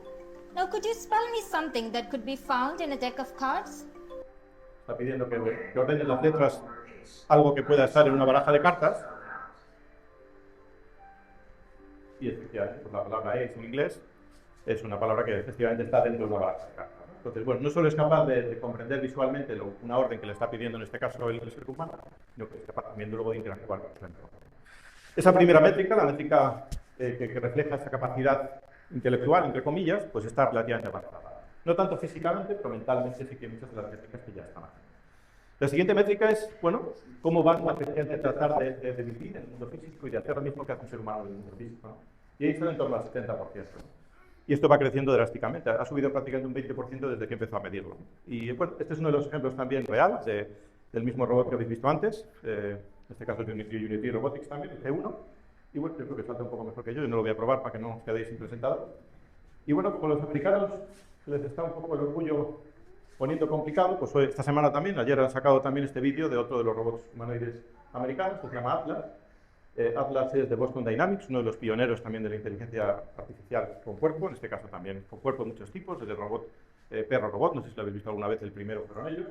Now, could you spell me something that could be found in a deck of cards? Está pidiendo que ordenen las letras, algo que pueda estar en una baraja de cartas. Y efectivamente, pues la palabra es en inglés es una palabra que efectivamente está dentro de una baraja de cartas, ¿no? Entonces, bueno, no solo es capaz de comprender visualmente una orden que le está pidiendo en este caso el ser humano, sino que es capaz también luego de interactuar con el entorno. Esa primera métrica, la métrica que refleja esa capacidad intelectual, entre comillas, pues está relativamente avanzada. No tanto físicamente, pero mentalmente sí que hay muchas de las métricas que ya están aquí. La siguiente métrica es, bueno, cómo va a tratar de vivir en el mundo físico y de hacer lo mismo que hace un ser humano en el mundo físico, ¿no? Y ahí está en torno al 70%. Y esto va creciendo drásticamente. Ha subido prácticamente un 20% desde que empezó a medirlo. Y bueno, este es uno de los ejemplos también real del mismo robot que habéis visto antes. este caso es de Unity Robotics también, el G1, y bueno, yo creo que salta un poco mejor que yo no lo voy a probar para que no os quedéis sin presentado. Y bueno, como los americanos les está un poco el orgullo poniendo complicado, pues esta semana también, ayer han sacado también este vídeo de otro de los robots humanoides americanos, que se llama Atlas. Atlas es de Boston Dynamics, uno de los pioneros también de la inteligencia artificial con cuerpo, en este caso también con cuerpo de muchos tipos, desde el robot perro-robot, no sé si lo habéis visto alguna vez, el primero fueron ellos.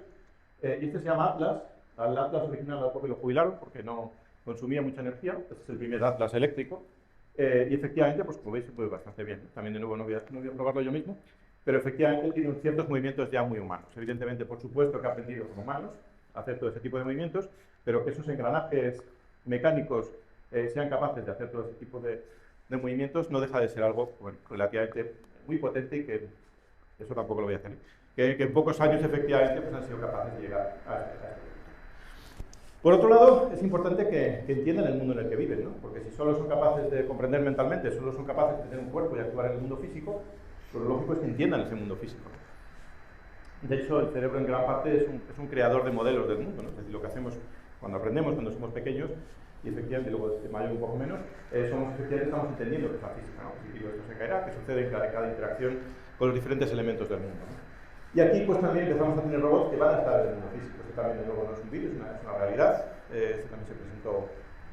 Y este se llama Atlas. Al Atlas original al lo jubilaron porque no consumía mucha energía, este es el primer Atlas eléctrico. Y efectivamente, pues como veis, se mueve bastante bien. También de nuevo no voy a probarlo yo mismo, pero efectivamente él tiene ciertos movimientos ya muy humanos. Evidentemente, por supuesto que ha aprendido con humanos a hacer todo ese tipo de movimientos, pero que esos engranajes mecánicos sean capaces de hacer todo ese tipo de movimientos no deja de ser algo relativamente muy potente y que eso tampoco lo voy a hacer. Que en pocos años efectivamente pues, han sido capaces de llegar a este punto. Por otro lado, es importante que entiendan el mundo en el que viven, ¿no? Porque si solo son capaces de comprender mentalmente, solo son capaces de tener un cuerpo y actuar en el mundo físico, pues lo lógico es que entiendan ese mundo físico. De hecho, el cerebro en gran parte es un creador de modelos del mundo, ¿no? Es decir, lo que hacemos cuando aprendemos, cuando somos pequeños, y efectivamente luego de mayor un poco menos, estamos entendiendo que es la física, ¿no? Positivo, esto se caerá, que sucede en cada interacción con los diferentes elementos del mundo, ¿no? Y aquí pues también empezamos a tener robots que van a estar en el mundo físico. Este también de nuevo no es un vídeo, es una realidad. Este también se presentó,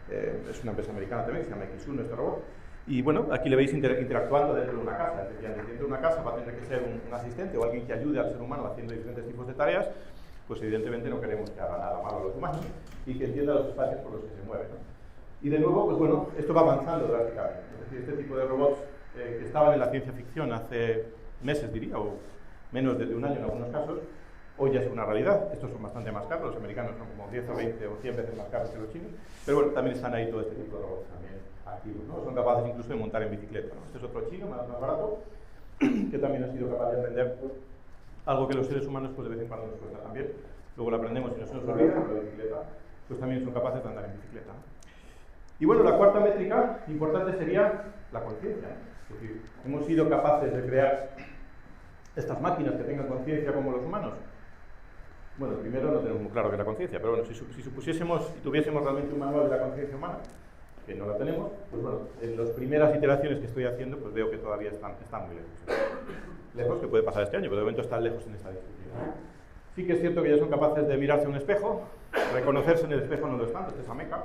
es una empresa americana también, se llama X1 este robot. Y bueno, aquí le veis interactuando dentro de una casa. Efectivamente, dentro de una casa va a tener que ser un asistente o alguien que ayude al ser humano haciendo diferentes tipos de tareas. Pues evidentemente no queremos que haga nada malo a los humanos y que entienda los espacios por los que se mueven, ¿no? Y de nuevo, pues bueno, esto va avanzando drásticamente. Es decir, este tipo de robots que estaban en la ciencia ficción hace meses, diría, o menos de un año en algunos casos, hoy ya es una realidad. Estos son bastante más caros, los americanos son como 10 o 20 o 100 veces más caros que los chinos, pero bueno, también están ahí todo este tipo de robots también activos, ¿no? Son capaces incluso de montar en bicicleta, ¿no? Este es otro chino, más barato, que también ha sido capaz de aprender algo que los seres humanos pues de vez en cuando nos cuesta también. Luego lo aprendemos y no se nos olvida, pero la bicicleta, pues también son capaces de andar en bicicleta, ¿no? Y bueno, la cuarta métrica importante sería la conciencia, ¿no? Es decir, hemos sido capaces de crear estas máquinas que tengan conciencia como los humanos. Bueno, primero no tenemos muy claro que es la conciencia, pero bueno, si supusiésemos y tuviésemos realmente un manual de la conciencia humana, que no la tenemos, pues bueno, en las primeras iteraciones que estoy haciendo, pues veo que todavía están muy lejos. Lejos, que puede pasar este año, pero de momento están lejos en esta discusión. Sí que es cierto que ya son capaces de mirarse a un espejo, reconocerse en el espejo no lo están, este es Ameca,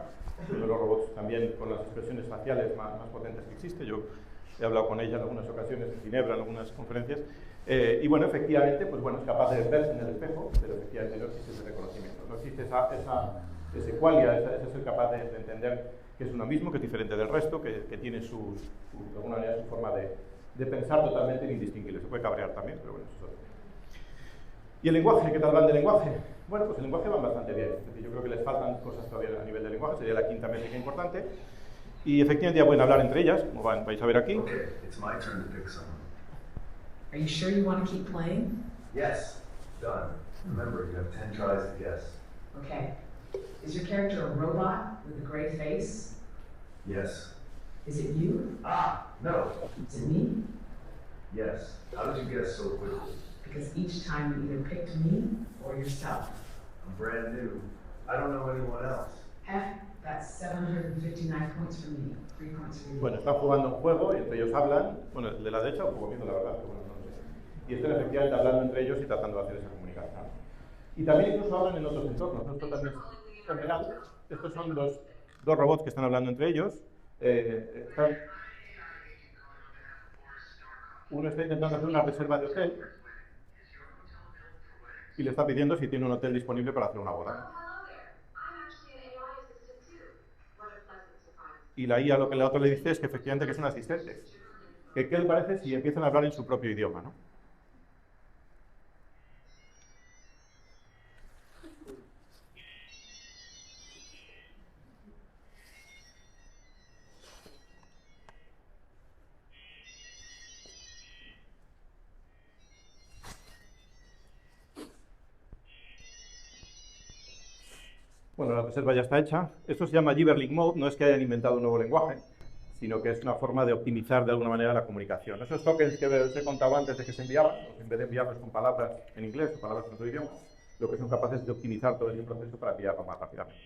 uno de los robots también con las expresiones faciales más potentes que existe. Yo he hablado con ella en algunas ocasiones en Ginebra, en algunas conferencias, y bueno, efectivamente, pues bueno, es capaz de verse en el espejo, pero efectivamente no existe ese reconocimiento, no existe ese qualia, ese ser capaz de entender que es uno mismo, que es diferente del resto, que tiene de alguna manera su forma de pensar totalmente indistinguible. Se puede cabrear también, pero bueno, eso es otro. ¿Y el lenguaje? ¿Qué tal van de lenguaje? Bueno, pues el lenguaje va bastante bien. Es decir, yo creo que les faltan cosas todavía a nivel de lenguaje, sería la quinta métrica importante. Y efectivamente ya pueden hablar entre ellas, como vais a ver aquí. Okay, it's my turn to pick someone. Are you sure you want to keep playing? Yes, done. Remember, you have 10 tries to guess. Okay. Is your character a robot with a gray face? Yes. Is it you? Ah, no. Is it me? Yes. How did you guess so quickly? Because each time you either picked me or yourself. I'm brand new. I don't know anyone else. That's 759 points for me. 3 points for you. Bueno, están jugando un juego y entre ellos hablan. Bueno, el de la derecha un poco miedo, la verdad, pero bueno, no sé. Y están efectivamente hablando entre ellos y tratando de hacer esa comunicación. Y también incluso hablan en otros entornos. Esto también es general. Estos son los dos robots que están hablando entre ellos. Uno está intentando hacer una reserva de hotel y le está pidiendo si tiene un hotel disponible para hacer una boda. Y la IA lo que la otra le dice es que efectivamente que es un asistente. ¿Qué le parece si empiezan a hablar en su propio idioma, ¿no? Bueno, la reserva ya está hecha. Esto se llama Gibberling Mode, no es que hayan inventado un nuevo lenguaje, sino que es una forma de optimizar de alguna manera la comunicación. Esos tokens que os he contado antes de que se enviaban, en vez de enviarlos con palabras en inglés o palabras en otro idioma, lo que son capaces de optimizar todo ese proceso para enviarlo más rápidamente.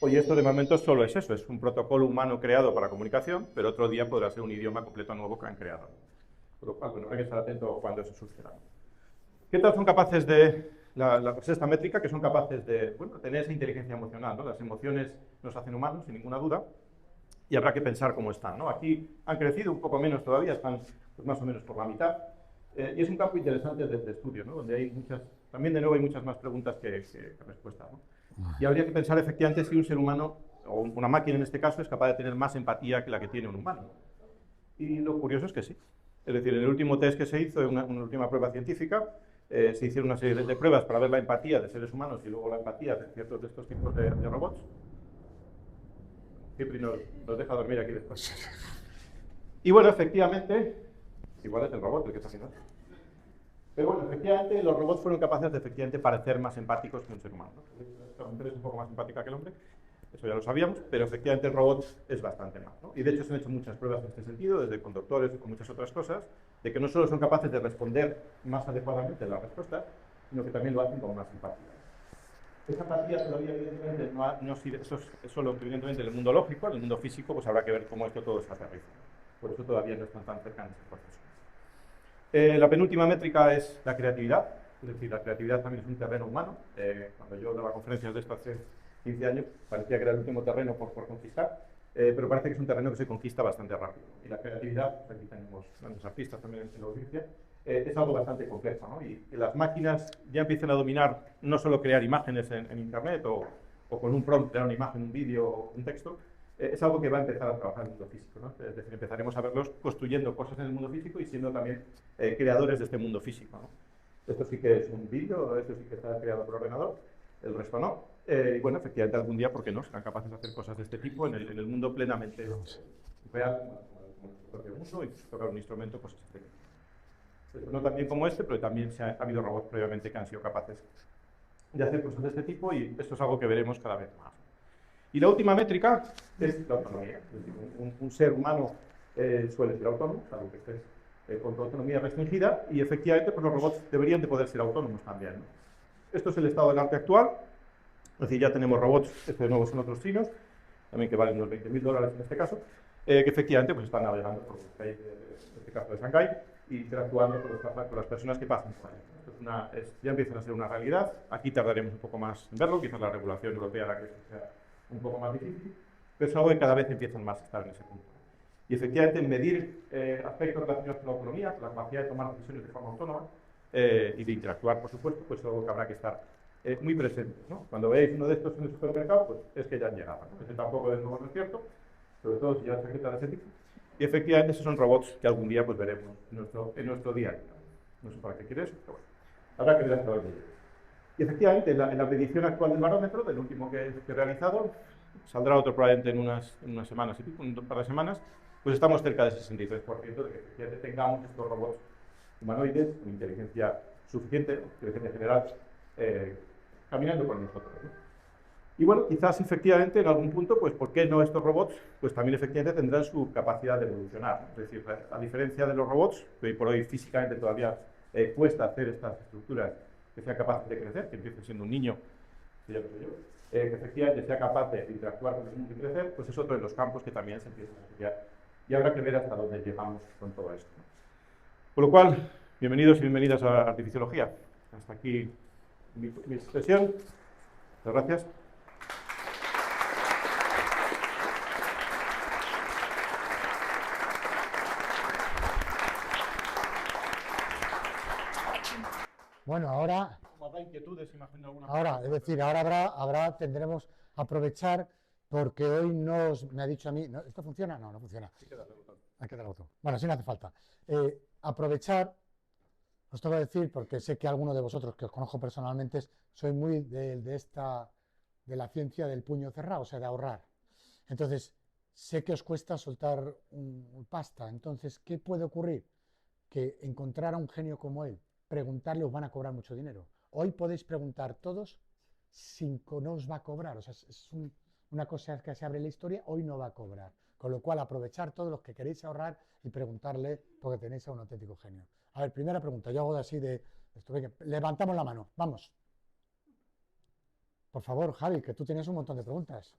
Oye, esto de momento solo es eso, es un protocolo humano creado para comunicación, pero otro día podrá ser un idioma completo nuevo que han creado. Por lo cual, bueno, hay que estar atento cuando eso suceda. ¿Qué tal son capaces de la sexta métrica? Que son capaces de, bueno, tener esa inteligencia emocional, ¿no? Las emociones nos hacen humanos, sin ninguna duda, y habrá que pensar cómo están, ¿no? Aquí han crecido un poco menos todavía, están pues, más o menos por la mitad, y es un campo interesante de estudio, ¿no? Donde hay muchas, también de nuevo hay muchas más preguntas que respuestas, ¿no? Y habría que pensar efectivamente si un ser humano, o una máquina en este caso, es capaz de tener más empatía que la que tiene un humano. Y lo curioso es que sí. Es decir, en el último test que se hizo, en una última prueba científica, se hicieron una serie de pruebas para ver la empatía de seres humanos y luego la empatía de ciertos de estos tipos de robots. Cipri nos deja dormir aquí después. Y bueno, efectivamente, igual es el robot el que está haciendo esto. Pero bueno, efectivamente, los robots fueron capaces de efectivamente parecer más empáticos que un ser humano, ¿no? La mujer es un poco más empática que el hombre, eso ya lo sabíamos, pero efectivamente el robot es bastante más, ¿no? Y de hecho se han hecho muchas pruebas en este sentido, desde conductores y con muchas otras cosas, de que no solo son capaces de responder más adecuadamente las respuestas, sino que también lo hacen con más empatía. Esa empatía todavía, evidentemente, eso es solo evidentemente en el mundo lógico, en el mundo físico, pues habrá que ver cómo esto todo se aterriza. Por eso todavía no están tan cercanos ese proceso. La penúltima métrica es la creatividad, es decir, la creatividad también es un terreno humano. Cuando yo daba conferencias de esto hace 15 años, parecía que era el último terreno por conquistar, pero parece que es un terreno que se conquista bastante rápido. Y la creatividad, aquí tenemos grandes artistas también en la audiencia, es algo bastante complejo, ¿no? Y que las máquinas ya empiecen a dominar no solo crear imágenes en Internet o con un prompt crear una imagen, un vídeo o un texto, es algo que va a empezar a trabajar en el mundo físico, ¿no? Es decir, empezaremos a verlos construyendo cosas en el mundo físico y siendo también creadores de este mundo físico, ¿no? Esto sí que es un vídeo, esto sí que está creado por ordenador, el resto no. Y bueno, efectivamente algún día, ¿por qué no? Serán capaces de hacer cosas de este tipo en el mundo plenamente real, como nuestro propio mundo, incluso tocar un instrumento, cosas de este tipo. No tan bien como este, pero también ha habido robots previamente que han sido capaces de hacer cosas de este tipo y esto es algo que veremos cada vez más. Y la última métrica es la autonomía. Es decir, un ser humano suele ser autónomo, salvo que esté con autonomía restringida, y efectivamente pues, los robots deberían de poder ser autónomos también, ¿no? Esto es el estado del arte actual, es decir, ya tenemos robots, este de nuevo son otros chinos, también que valen unos $20.000 en este caso, que efectivamente pues, están navegando por los países, en este caso de Shanghái, y interactuando con las personas que pasan por ahí. Ya empiezan a ser una realidad, aquí tardaremos un poco más en verlo, quizás la regulación europea hará que sea un poco más difícil, pero es algo que cada vez empiezan más a estar en ese punto. Y efectivamente, medir aspectos relacionados con la autonomía, con la capacidad de tomar decisiones de forma autónoma y de interactuar, por supuesto, pues es algo que habrá que estar muy presentes, ¿no? Cuando veáis uno de estos en el supermercado, pues es que ya han llegado, ¿no? Ese tampoco de nuevo no es cierto, sobre todo si llevan chaquetas de ese tipo. Y efectivamente, esos son robots que algún día pues, veremos en nuestro día a día. No sé para qué quiere eso, pero bueno, habrá que ver hasta dónde llega. Y efectivamente, en la medición actual del barómetro, del último que he realizado, saldrá otro probablemente en unas semanas y pico, un par de semanas, pues estamos cerca del 63% de que efectivamente tengamos estos robots humanoides con inteligencia suficiente, inteligencia general, caminando con nosotros, ¿no? Y bueno, quizás efectivamente en algún punto, pues ¿por qué no estos robots? Pues también efectivamente tendrán su capacidad de evolucionar, ¿no? Es decir, a diferencia de los robots, que hoy por hoy físicamente todavía cuesta hacer estas estructuras que sea capaz de crecer, que empiece siendo un niño, que ya lo sé yo, que efectivamente sea capaz de interactuar con el mundo y crecer, pues es otro de los campos que también se empiezan a estudiar. Y habrá que ver hasta dónde llegamos con todo esto, ¿no? Por lo cual, bienvenidos y bienvenidas a Artificiología. Hasta aquí mi sesión. Muchas gracias. Bueno, ahora, Habrá inquietudes, imagino alguna es decir, ahora tendremos a aprovechar porque hoy me ha dicho a mí, ¿esto funciona? No, no funciona. Sí, queda el botón. Hay que darle al botón. Bueno, sí no hace falta. Aprovechar, os tengo que decir, porque sé que alguno de vosotros que os conozco personalmente soy muy de la ciencia del puño cerrado, o sea, de ahorrar. Entonces, sé que os cuesta soltar pasta. Entonces, ¿qué puede ocurrir? Que encontrar a un genio como él, preguntarle, os van a cobrar mucho dinero. Hoy podéis preguntar todos sin que no os va a cobrar. O sea, es una cosa que se abre la historia, hoy no va a cobrar. Con lo cual, aprovechar todos los que queréis ahorrar y preguntarle porque tenéis a un auténtico genio. A ver, primera pregunta. Yo hago así de esto. Venga, levantamos la mano. Vamos. Por favor, Javi, que tú tienes un montón de preguntas.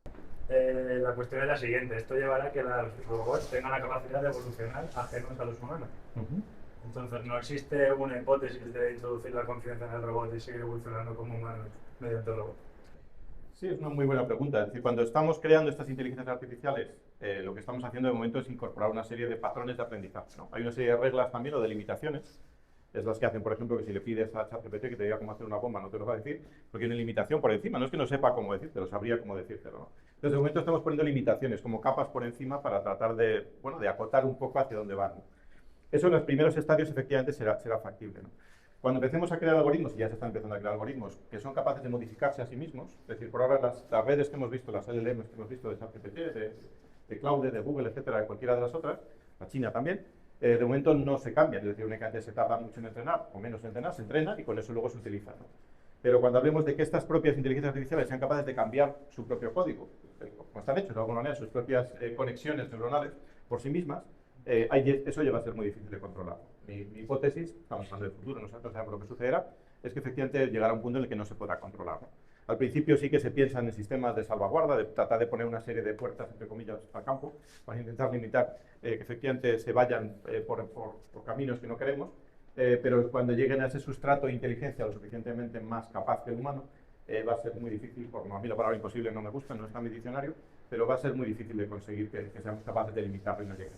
La cuestión es la siguiente. Esto llevará a que los robots tengan la capacidad de evolucionar ajenos a los humanos. Entonces, no existe una hipótesis de introducir la conciencia en el robot y seguir evolucionando como humanos mediante el robot. Sí, es una muy buena pregunta. Es decir, cuando estamos creando estas inteligencias artificiales, lo que estamos haciendo de momento es incorporar una serie de patrones de aprendizaje, ¿no? Hay una serie de reglas también o de limitaciones. Es las que hacen, por ejemplo, que si le pides a ChatGPT que te diga cómo hacer una bomba, no te lo va a decir, porque hay una limitación por encima. No es que no sepa cómo decírtelo, sabría cómo decírtelo, ¿no? Entonces, de momento estamos poniendo limitaciones, como capas por encima, para tratar de, bueno, de acotar un poco hacia dónde van, ¿no? Eso en los primeros estadios efectivamente será factible, ¿no? Cuando empecemos a crear algoritmos, y ya se están empezando a crear algoritmos, que son capaces de modificarse a sí mismos, es decir, por ahora las redes que hemos visto, las LLMs que hemos visto de ChatGPT, de Claude, de Google, etcétera, de cualquiera de las otras, la China también, de momento no se cambian, es decir, únicamente se tarda mucho en entrenar, o menos en entrenar, se entrena y con eso luego se utiliza, ¿no? Pero cuando hablemos de que estas propias inteligencias artificiales sean capaces de cambiar su propio código, como están hechos de alguna manera, sus propias conexiones neuronales por sí mismas, eso ya va a ser muy difícil de controlar. Mi hipótesis, estamos hablando del futuro, nosotros sabemos lo que sucederá, es que efectivamente llegará un punto en el que no se podrá controlar, ¿no? Al principio sí que se piensa en sistemas de salvaguarda, de tratar de poner una serie de puertas, entre comillas, al campo, para intentar limitar que efectivamente se vayan por caminos que no queremos, pero cuando lleguen a ese sustrato de inteligencia lo suficientemente más capaz que el humano, va a ser muy difícil, a mí la palabra imposible no me gusta, no está en mi diccionario, pero va a ser muy difícil de conseguir que seamos capaces de limitarlo y no llegue.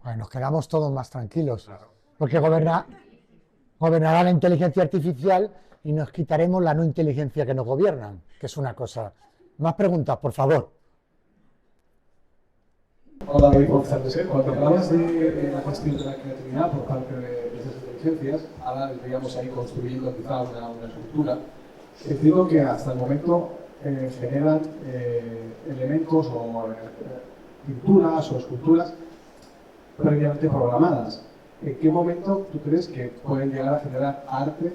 Bueno, nos quedamos todos más tranquilos, Claro. porque gobernará la inteligencia artificial y nos quitaremos la no inteligencia que nos gobiernan, que es una cosa. Más preguntas, por favor. Hola, David González. Cuando hablabas de la gestión de la creatividad por parte de estas inteligencias, ahora digamos ahí construyendo quizá una estructura, entiendo que hasta el momento generan elementos o pinturas o esculturas previamente programadas. ¿En qué momento tú crees que pueden llegar a generar arte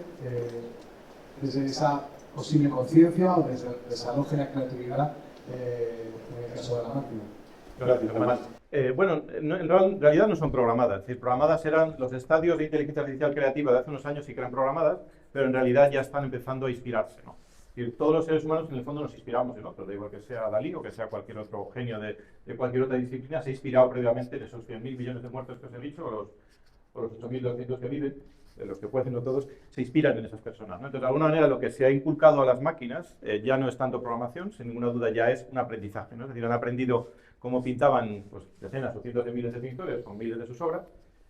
desde esa posible conciencia o desde el desarrollo de la creatividad en el caso de la máquina? Gracias, Germán. Bueno, en realidad no son programadas. Es decir, programadas eran los estadios de inteligencia artificial creativa de hace unos años, sí que eran programadas, pero en realidad ya están empezando a inspirarse, ¿no? Y todos los seres humanos en el fondo nos inspiramos en otros, da igual que sea Dalí o que sea cualquier otro genio de cualquier otra disciplina, se ha inspirado previamente en esos 100.000 millones de muertos que os he dicho, o los 8.200 que viven, de los que pueden no todos, se inspiran en esas personas, ¿no? Entonces, de alguna manera, lo que se ha inculcado a las máquinas ya no es tanto programación, sin ninguna duda ya es un aprendizaje, ¿no? Es decir, han aprendido cómo pintaban pues, decenas o cientos de miles de pintores con miles de sus obras,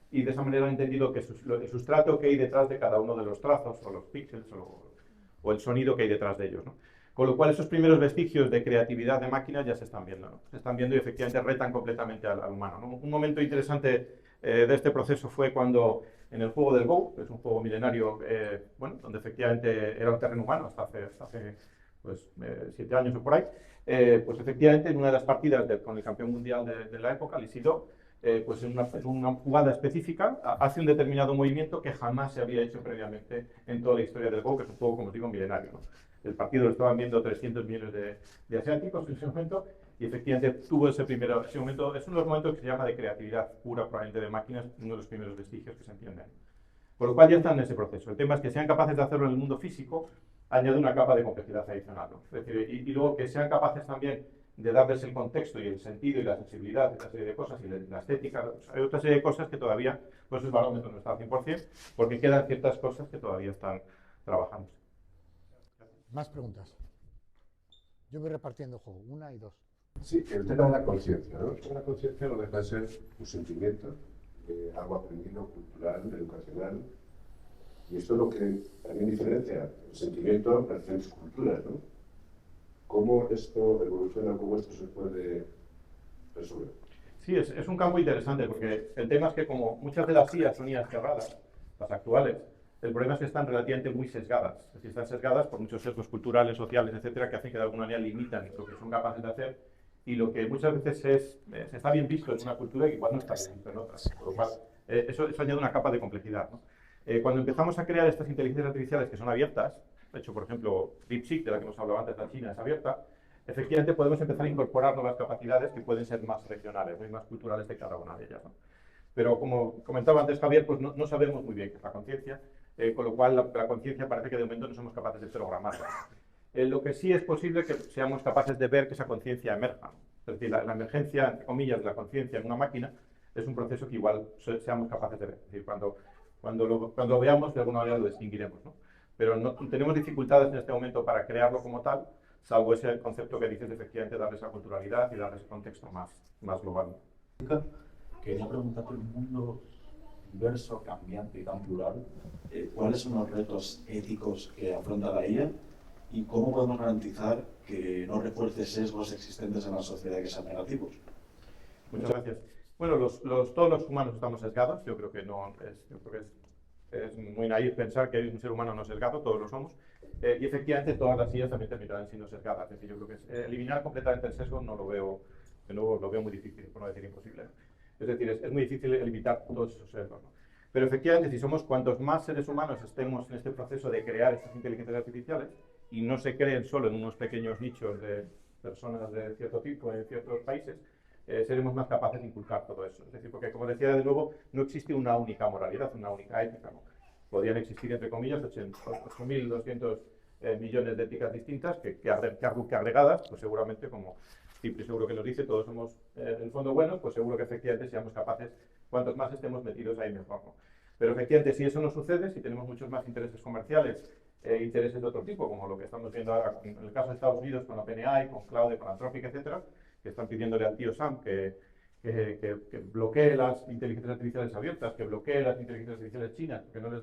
y de esa manera han entendido que el sustrato que hay detrás de cada uno de los trazos, o los píxeles, o el sonido que hay detrás de ellos, ¿no? Con lo cual, esos primeros vestigios de creatividad de máquinas ya se están viendo, ¿no? Se están viendo y efectivamente retan completamente al humano, ¿no? Un momento interesante de este proceso fue cuando en el juego del Go, que es un juego milenario, bueno, donde efectivamente era un terreno humano hasta hace pues, 7 años o por ahí, pues efectivamente en una de las partidas con el campeón mundial de la época, Lee Sedol, pues en una jugada específica hace un determinado movimiento que jamás se había hecho previamente en toda la historia del Go, que es un juego, como os digo, milenario, ¿no? El partido lo estaban viendo 300 millones de asiáticos en ese momento, y efectivamente tuvo ese momento. Es uno de los momentos que se llama de creatividad pura, probablemente de máquinas, uno de los primeros vestigios que se entienden. Por lo cual ya están en ese proceso. El tema es que sean capaces de hacerlo en el mundo físico, añade una capa de complejidad adicional, ¿no? Es decir, y luego que sean capaces también de darles el contexto y el sentido y la sensibilidad de una serie de cosas, y la estética. O sea, hay otra serie de cosas que todavía, pues el barómetro no está al 100%, porque quedan ciertas cosas que todavía están trabajando. Más preguntas. Yo voy repartiendo juego, 1 y 2. Sí, el tema de la conciencia, ¿no? La conciencia no deja de ser un sentimiento, algo aprendido, cultural, educacional, y esto es lo que también diferencia el sentimiento de diferentes culturas, ¿no? ¿Cómo esto evoluciona, cómo esto se puede resolver? Sí, es un campo interesante, porque el tema es que como muchas de las IAs son IAs cerradas, las actuales, el problema es que están relativamente muy sesgadas. Es decir, están sesgadas por muchos sesgos culturales, sociales, etcétera, que hacen que de alguna manera limitan lo que son capaces de hacer, y lo que muchas veces se está bien visto en una cultura y igual no está bien visto en otras. Por lo cual, eso añade una capa de complejidad, ¿no? Cuando empezamos a crear estas inteligencias artificiales que son abiertas, de hecho, por ejemplo, DeepSeek, de la que hemos hablado antes, la China, es abierta, efectivamente podemos empezar a incorporar nuevas capacidades que pueden ser más regionales, más culturales de cada una de ellas, ¿no? Pero como comentaba antes Javier, pues no sabemos muy bien qué es la conciencia, con lo cual la conciencia parece que de momento no somos capaces de programarla. Lo que sí es posible que seamos capaces de ver que esa conciencia emerja. Es decir, la emergencia, entre comillas, de la conciencia en una máquina es un proceso que igual seamos capaces de ver. Es decir, cuando lo veamos, de alguna manera lo distinguiremos, ¿no? Pero no, tenemos dificultades en este momento para crearlo como tal, salvo ese concepto que dices de efectivamente darle esa culturalidad y darle ese contexto más global. Quería preguntarte, en un mundo diverso, cambiante y tan plural, ¿cuáles son los retos éticos que afronta la IA y cómo podemos garantizar que no refuerce sesgos existentes en la sociedad que sean negativos? Muchas gracias. Bueno, todos los humanos estamos sesgados. Yo creo que es muy naif pensar que hay un ser humano no sesgado, todos lo somos. Y efectivamente todas las IAs también terminarán siendo sesgadas. Es decir, yo creo que eliminar completamente el sesgo no lo veo, de nuevo, lo veo muy difícil, por no decir imposible. Es decir, es muy difícil evitar todos esos sesgos, ¿no? Pero efectivamente, si somos cuantos más seres humanos estemos en este proceso de crear estas inteligencias artificiales y no se creen solo en unos pequeños nichos de personas de cierto tipo en ciertos países, seremos más capaces de inculcar todo eso. Es decir, porque como decía de nuevo, no existe una única moralidad, una única ética, ¿no? Podrían existir, entre comillas, 8.200 millones de éticas distintas que agregadas, pues seguramente, como Cipri seguro que nos dice, todos somos en el fondo buenos, pues seguro que efectivamente seamos capaces, cuantos más estemos metidos ahí mejor, ¿no? Pero efectivamente, si eso no sucede, si tenemos muchos más intereses comerciales, intereses de otro tipo, como lo que estamos viendo ahora en el caso de Estados Unidos con OpenAI, con Claude, con Anthropic, etcétera, que están pidiéndole al tío Sam que bloquee las inteligencias artificiales abiertas, que bloquee las inteligencias artificiales chinas, porque no les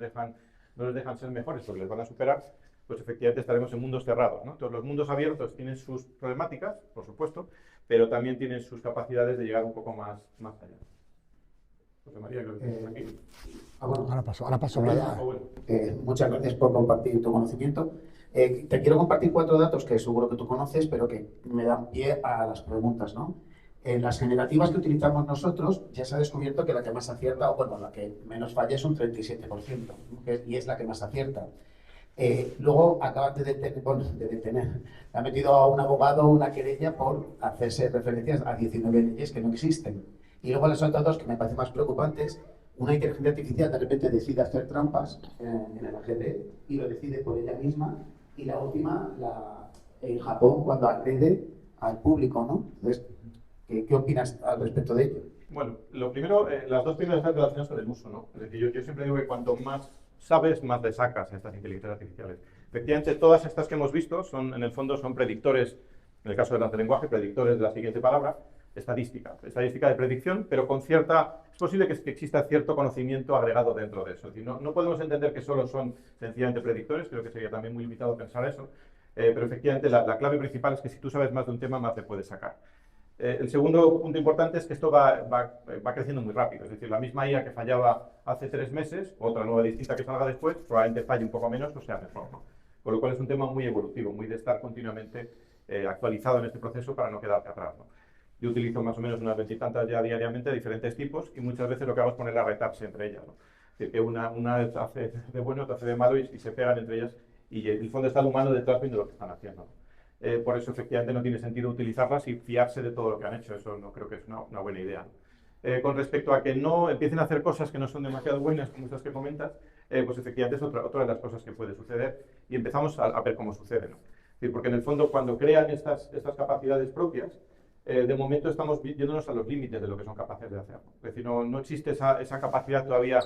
dejan ser mejores, porque les van a superar, pues efectivamente estaremos en mundos cerrados, ¿no? Entonces los mundos abiertos tienen sus problemáticas, por supuesto, pero también tienen sus capacidades de llegar un poco más allá. José María, creo que tienes aquí. Bueno, ahora paso. Muchas gracias por compartir tu conocimiento. Te quiero compartir 4 datos que seguro que tú conoces, pero que me dan pie a las preguntas, ¿no? En las generativas que utilizamos nosotros, ya se ha descubierto que la que más acierta, o bueno, la que menos falla es un 37%, ¿no? Y es la que más acierta. Luego acaban de detener. Ha metido a un abogado una querella por hacerse referencias a 19 leyes que no existen. Y luego las otras 2 que me parecen más preocupantes, una inteligencia artificial de repente decide hacer trampas en el ajedrez y lo decide por ella misma. Y la última, en Japón, cuando agrede al público, ¿no? Entonces, ¿qué opinas al respecto de ello? Bueno, lo primero, las 2 primeras están relacionadas con el uso, ¿no? Es decir, yo siempre digo que cuanto más sabes, más le sacas a estas inteligencias artificiales. Efectivamente, todas estas que hemos visto en el fondo son predictores, en el caso del lenguaje, predictores de la siguiente palabra, estadística de predicción, pero es posible que exista cierto conocimiento agregado dentro de eso. Es decir, no podemos entender que solo son sencillamente predictores, creo que sería también muy limitado pensar eso, pero efectivamente la clave principal es que si tú sabes más de un tema, más te puedes sacar. El segundo punto importante es que esto va creciendo muy rápido, es decir, la misma IA que fallaba hace 3 meses, otra nueva distinta que salga después, probablemente falle un poco menos o sea mejor, ¿no? Con lo cual es un tema muy evolutivo, muy de estar continuamente actualizado en este proceso para no quedarte atrás, ¿no? Yo utilizo más o menos unas 20 y tantas ya diariamente de diferentes tipos y muchas veces lo que hago es ponerla a retarse entre ellas, ¿no? Es decir, que una hace de bueno, otra hace de malo y se pegan entre ellas y en el fondo está el humano detrás viendo lo que están haciendo, ¿no? Por eso efectivamente no tiene sentido utilizarlas y fiarse de todo lo que han hecho, eso no creo que es una buena idea, ¿no? Con respecto a que no empiecen a hacer cosas que no son demasiado buenas, como estas que comentas, pues efectivamente es otra de las cosas que puede suceder y empezamos a ver cómo sucede, ¿no? Es decir, porque en el fondo cuando crean estas capacidades propias, de momento estamos yéndonos a los límites de lo que son capaces de hacer. Es decir, no existe esa capacidad todavía,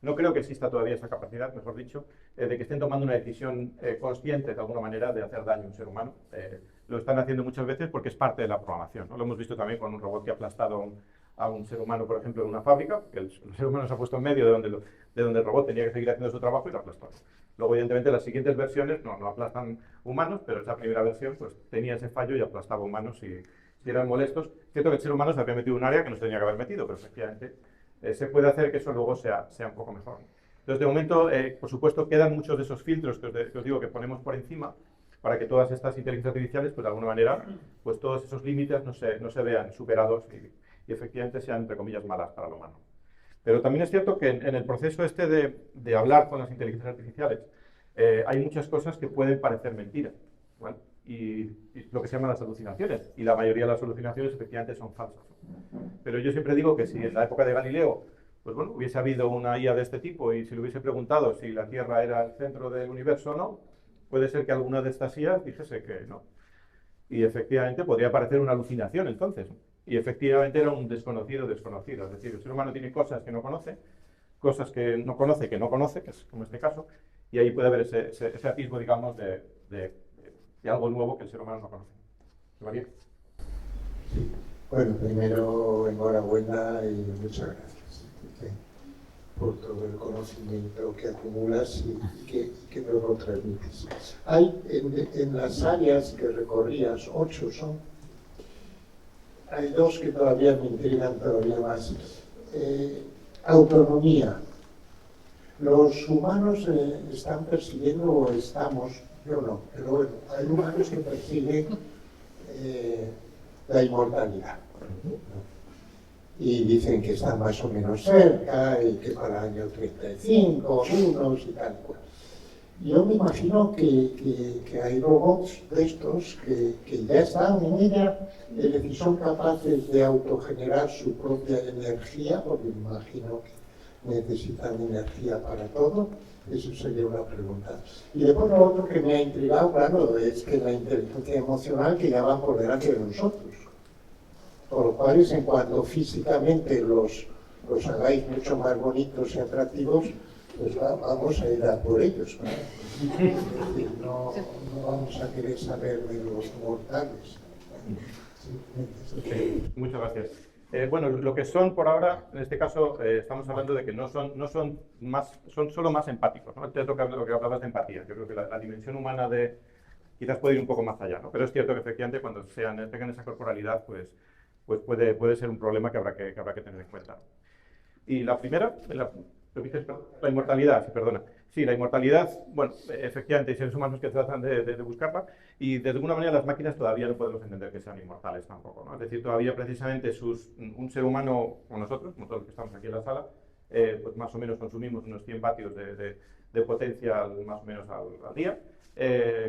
no creo que exista todavía esa capacidad, mejor dicho, de que estén tomando una decisión consciente de alguna manera de hacer daño a un ser humano. Lo están haciendo muchas veces porque es parte de la programación, ¿no? Lo hemos visto también con un robot que ha aplastado a un ser humano, por ejemplo, en una fábrica, que el ser humano se ha puesto en medio de donde el robot tenía que seguir haciendo su trabajo y lo aplastó. Luego, evidentemente, las siguientes versiones no aplastan humanos, pero esa primera versión pues tenía ese fallo y aplastaba humanos si eran molestos. Cierto que el ser humano se había metido en un área que no se tenía que haber metido, pero efectivamente se puede hacer que eso luego sea un poco mejor. Entonces, de momento, por supuesto, quedan muchos de esos filtros que os digo que ponemos por encima para que todas estas inteligencias artificiales, pues de alguna manera, pues todos esos límites no se vean superados y efectivamente sean, entre comillas, malas para el humano. Pero también es cierto que en el proceso este de hablar con las inteligencias artificiales, hay muchas cosas que pueden parecer mentiras, ¿vale? Y lo que se llaman las alucinaciones, y la mayoría de las alucinaciones efectivamente son falsas. Pero yo siempre digo que si en la época de Galileo, pues bueno, hubiese habido una IA de este tipo y se le hubiese preguntado si la Tierra era el centro del universo o no, puede ser que alguna de estas IAs dijese que no. Y efectivamente podría parecer una alucinación entonces. Y efectivamente era un desconocido desconocido. Es decir, el ser humano tiene cosas que no conoce, cosas que no conoce, que es como este caso, y ahí puede haber ese atisbo, digamos, de algo nuevo que el ser humano no conoce. María. Sí. Bueno, primero enhorabuena y muchas gracias por todo el conocimiento que acumulas y que nos lo transmites. Hay en las áreas que recorrías, 8 son, hay 2 que todavía me intrigan todavía más. Autonomía. Los humanos están persiguiendo, o estamos, yo no, pero bueno, hay humanos que persiguen la inmortalidad, ¿no? Y dicen que están más o menos cerca y que para el año 35, unos y tal cual. Yo me imagino que hay robots de estos que ya están en ella, es decir, son capaces de autogenerar su propia energía, porque me imagino que necesitan energía para todo. Eso sería una pregunta. Y después lo otro que me ha intrigado, claro, es que la inteligencia emocional que ya van por delante de nosotros. Por lo cual, en cuanto físicamente los hagáis mucho más bonitos y atractivos, pues vamos a ir a por ellos, ¿no? Es decir, no vamos a querer saber de los mortales. Sí, muchas gracias. Bueno, lo que son por ahora, en este caso, estamos hablando de que son solo más empáticos, ¿no? Te toca lo que hablabas de empatía. Yo creo que la dimensión humana quizás puede ir un poco más allá, ¿no? Pero es cierto que efectivamente cuando tengan esa corporalidad, pues puede ser un problema que habrá que tener en cuenta. Y la primera, la inmortalidad, perdona. Sí, la inmortalidad, bueno, efectivamente hay seres humanos que tratan de buscarla y de alguna manera las máquinas todavía no podemos entender que sean inmortales tampoco, ¿no? Es decir, todavía precisamente un ser humano, como nosotros, como todos los que estamos aquí en la sala, pues más o menos consumimos unos 100 vatios de potencia más o menos al día.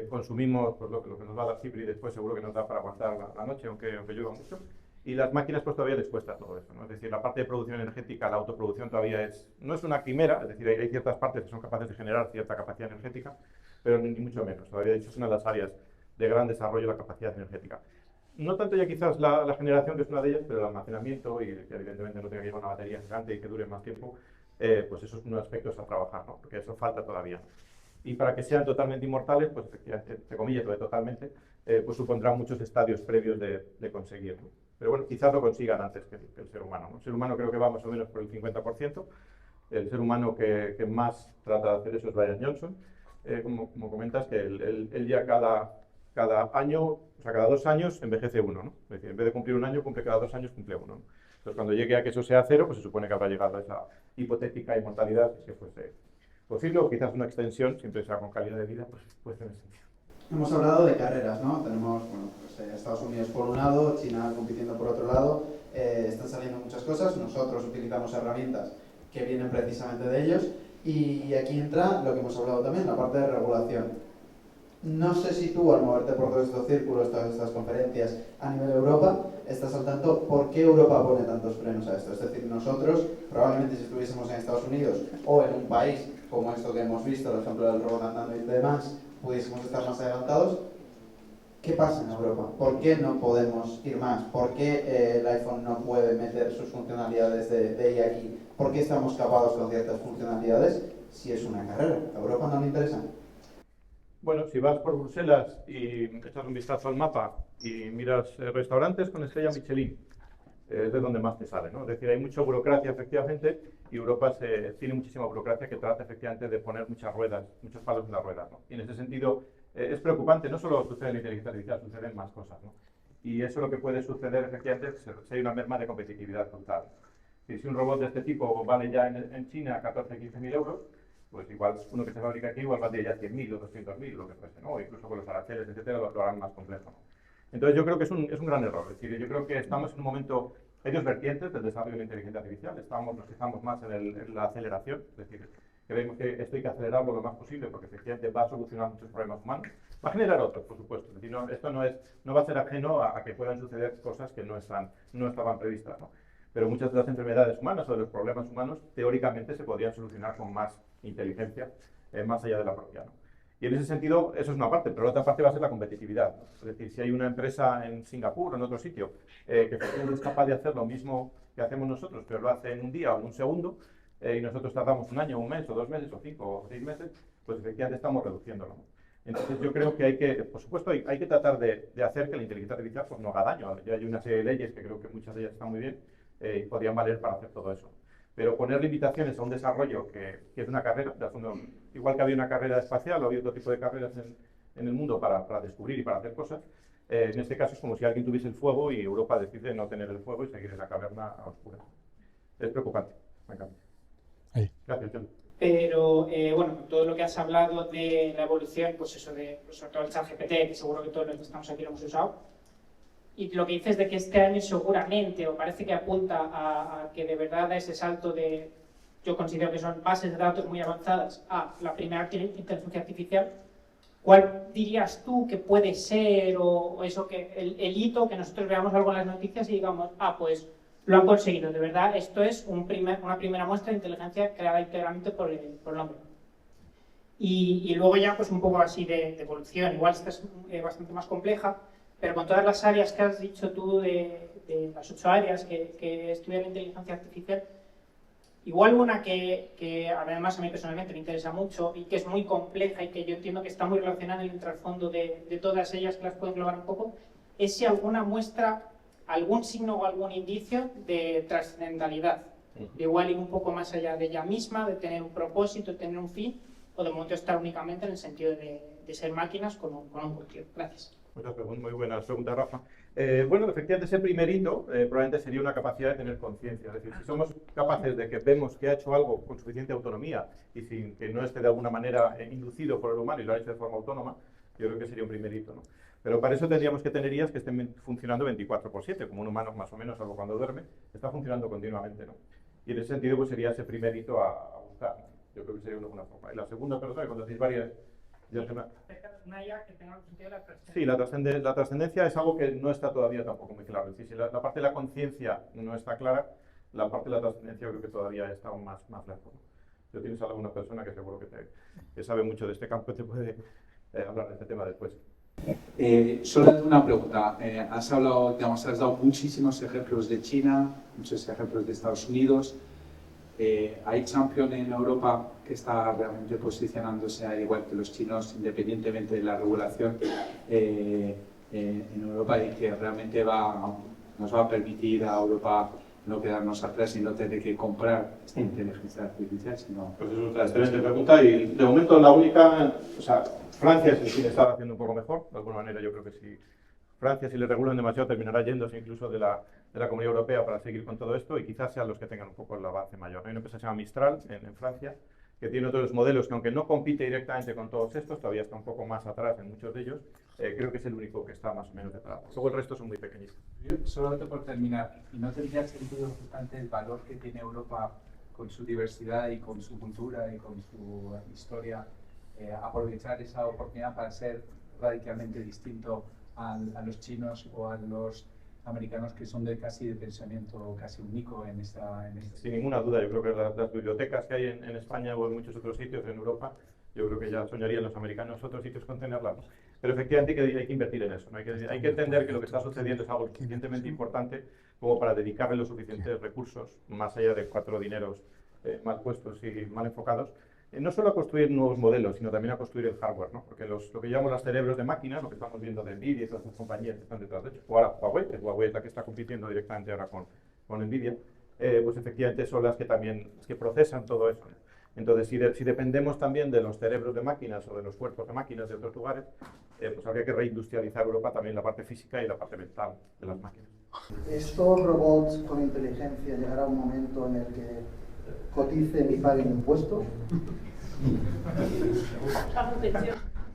Consumimos pues, lo que nos va a dar Cipri y después seguro que nos da para aguantar la noche, aunque llueva mucho. Y las máquinas pues todavía les cuesta todo eso, ¿no? Es decir, la parte de producción energética, la autoproducción todavía no es una quimera, es decir, hay ciertas partes que son capaces de generar cierta capacidad energética, pero ni mucho menos. Todavía, de hecho, es una de las áreas de gran desarrollo de la capacidad energética. No tanto ya quizás la generación, que es una de ellas, pero el almacenamiento y que evidentemente no tenga que llevar una batería gigante y que dure más tiempo, pues eso es uno de los aspectos a trabajar, ¿no? Porque eso falta todavía. Y para que sean totalmente inmortales, pues efectivamente, entre comillas, lo de totalmente, pues supondrá muchos estadios previos de conseguirlo. Pero bueno, quizás lo consigan antes que el ser humano, ¿no? El ser humano creo que va más o menos por el 50%. El ser humano que más trata de hacer eso es Brian Johnson. Como comentas, que él ya cada año, o sea, cada 2 años envejece uno, ¿no? Es decir, en vez de cumplir un año, cumple cada 2 años, cumple uno, ¿no? Entonces, cuando llegue a que eso sea 0, pues se supone que habrá llegado a esa hipotética inmortalidad, si es que fuese posible, o quizás una extensión, siempre sea con calidad de vida, pues puede tener sentido. Hemos hablado de carreras, ¿no? Tenemos Estados Unidos por un lado, China compitiendo por otro lado, están saliendo muchas cosas, nosotros utilizamos herramientas que vienen precisamente de ellos y aquí entra lo que hemos hablado también, la parte de regulación. No sé si tú, al moverte por todos estos círculos, todas estas conferencias a nivel Europa, estás al tanto por qué Europa pone tantos frenos a esto. Es decir, nosotros, probablemente si estuviésemos en Estados Unidos o en un país como esto que hemos visto, el ejemplo del robot andando y demás, pudiésemos estar más adelantados. ¿Qué pasa en Europa? ¿Por qué no podemos ir más? ¿Por qué el iPhone no puede meter sus funcionalidades de ahí a aquí? ¿Por qué estamos capados con ciertas funcionalidades si es una carrera? ¿A Europa no le interesa? Bueno, si vas por Bruselas y echas un vistazo al mapa y miras restaurantes con estrella Michelin, es de donde más te sale, ¿no? Es decir, hay mucha burocracia, efectivamente, y Europa tiene muchísima burocracia que trata, efectivamente, de poner muchos palos en las ruedas, ¿no? Y en ese sentido es preocupante, no solo sucede en la inteligencia artificial, suceden más cosas, ¿no? Y eso lo que puede suceder, efectivamente, es si hay una merma de competitividad total. Si un robot de este tipo vale ya en China 14.000-15.000 euros, pues igual uno que se fabrica aquí igual vale ya 100.000 o 200.000, lo que fuese, ¿no? O incluso con los aranceles, etcétera, lo harán más complejo, ¿no? Entonces yo creo que es un gran error. Es decir, yo creo que estamos en un momento, hay dos vertientes del desarrollo de la inteligencia artificial. Nos fijamos más en la aceleración, es decir, creemos que esto hay que acelerarlo lo más posible porque efectivamente va a solucionar muchos problemas humanos. Va a generar otros, por supuesto. Es decir, esto no va a ser ajeno a que puedan suceder cosas que no estaban previstas, ¿no? Pero muchas de las enfermedades humanas o de los problemas humanos teóricamente se podrían solucionar con más inteligencia, más allá de la propia, ¿no? Y en ese sentido, eso es una parte, pero la otra parte va a ser la competitividad, ¿no? Es decir, si hay una empresa en Singapur o en otro sitio que efectivamente es capaz de hacer lo mismo que hacemos nosotros, pero lo hace en un día o en un segundo, y nosotros tardamos un año, un mes, o 2 meses, o 5 o 6 meses, pues efectivamente estamos reduciéndolo, ¿no? Entonces yo creo que hay que, por supuesto, hay que tratar de hacer que la inteligencia artificial pues, no haga daño. Ya hay una serie de leyes que creo que muchas de ellas están muy bien y podrían valer para hacer todo eso. Pero poner limitaciones a un desarrollo que es una carrera, de fondo, igual que había una carrera espacial o había otro tipo de carreras en el mundo para descubrir y para hacer cosas, en este caso es como si alguien tuviese el fuego y Europa decide no tener el fuego y seguir en la caverna a oscuras. Es preocupante, me encanta. Gracias, John. Pero, bueno, todo lo que has hablado de la evolución, pues eso de, pues sobre todo el ChatGPT, que seguro que todos los que estamos aquí lo hemos usado, y lo que dices de que este año seguramente, o parece que apunta a que de verdad da ese salto de, yo considero que son bases de datos muy avanzadas, a la primera inteligencia artificial, ¿cuál dirías tú que puede ser, o eso que el hito, que nosotros veamos algo en las noticias y digamos, pues lo han conseguido, de verdad, esto es una primera muestra de inteligencia creada íntegramente por el hombre? Y luego ya pues un poco así de evolución, igual esta es bastante más compleja, pero con todas las áreas que has dicho tú, de las 8 áreas que estudia la inteligencia artificial, igual una que además a mí personalmente me interesa mucho y que es muy compleja y que yo entiendo que está muy relacionada en el trasfondo de todas ellas, que las puedo englobar un poco, es si alguna muestra algún signo o algún indicio de trascendentalidad, de igual ir un poco más allá de ella misma, de tener un propósito, de tener un fin, o de momento estar únicamente en el sentido de ser máquinas con un cultivo. Gracias. Muy buenas preguntas, Rafa. Bueno, efectivamente ese primer hito probablemente sería una capacidad de tener conciencia. Es decir, si somos capaces de que vemos que ha hecho algo con suficiente autonomía y sin que no esté de alguna manera inducido por el humano y lo ha hecho de forma autónoma, yo creo que sería un primer hito, ¿no? Pero para eso tendríamos que tener IAs que estén funcionando 24/7, como un humano más o menos, algo cuando duerme, está funcionando continuamente, ¿no? Y en ese sentido pues sería ese primer hito a buscar, ¿no? Yo creo que sería una buena forma. Y la segunda persona, cuando decís varias... Una IA que tenga el sentido de la trascendencia. Sí, la trascendencia es algo que no está todavía tampoco muy claro. Es decir, si la parte de la conciencia no está clara, la parte de la trascendencia creo que todavía está aún más lejos, ¿no? Si tienes a alguna persona que seguro que sabe mucho de este campo y te puede hablar de este tema después. Solo una pregunta. Has dado muchísimos ejemplos de China, muchos ejemplos de Estados Unidos. ¿Hay champion en Europa que está realmente posicionándose al igual que los chinos, independientemente de la regulación en Europa, y que realmente nos va a permitir a Europa no quedarnos atrás y no tener que comprar esta inteligencia artificial, sino... Pues es una excelente pregunta y de momento la única... O sea, Francia es el que está haciendo un poco mejor, de alguna manera yo creo que si Francia, si le regulan demasiado, terminará yéndose incluso de la Comunidad Europea para seguir con todo esto y quizás sean los que tengan un poco el avance mayor. Hay una empresa que se llama Mistral en Francia, que tiene otros modelos que aunque no compite directamente con todos estos, todavía está un poco más atrás en muchos de ellos, creo que es el único que está más o menos detrás. Luego el resto son muy pequeñitos. Solamente por terminar, ¿y no tendría sentido justamente el valor que tiene Europa con su diversidad y con su cultura y con su historia, aprovechar esa oportunidad para ser radicalmente distinto a los chinos o a los americanos, que son de pensamiento casi único en esta... Sin ninguna duda, yo creo que las bibliotecas que hay en España o en muchos otros sitios en Europa, yo creo que ya soñarían los americanos otros sitios con tenerlas, ¿no? Pero efectivamente hay que invertir en eso, ¿no? Hay que entender que lo que está sucediendo es algo suficientemente importante como para dedicarle los suficientes recursos, más allá de 4 dineros mal puestos y mal enfocados, no solo a construir nuevos modelos, sino también a construir el hardware, ¿no? Porque lo que llamamos los cerebros de máquinas, lo que estamos viendo de NVIDIA y todas las compañías que están detrás de hecho, o ahora Huawei, que Huawei es la que está compitiendo directamente ahora con NVIDIA, pues efectivamente son las que también procesan todo eso, ¿no? Entonces, si dependemos también de los cerebros de máquinas o de los cuerpos de máquinas de otros lugares, pues habría que reindustrializar Europa también la parte física y la parte mental de las máquinas. ¿Estos robots con inteligencia llegará un momento en el que coticen y paguen impuestos?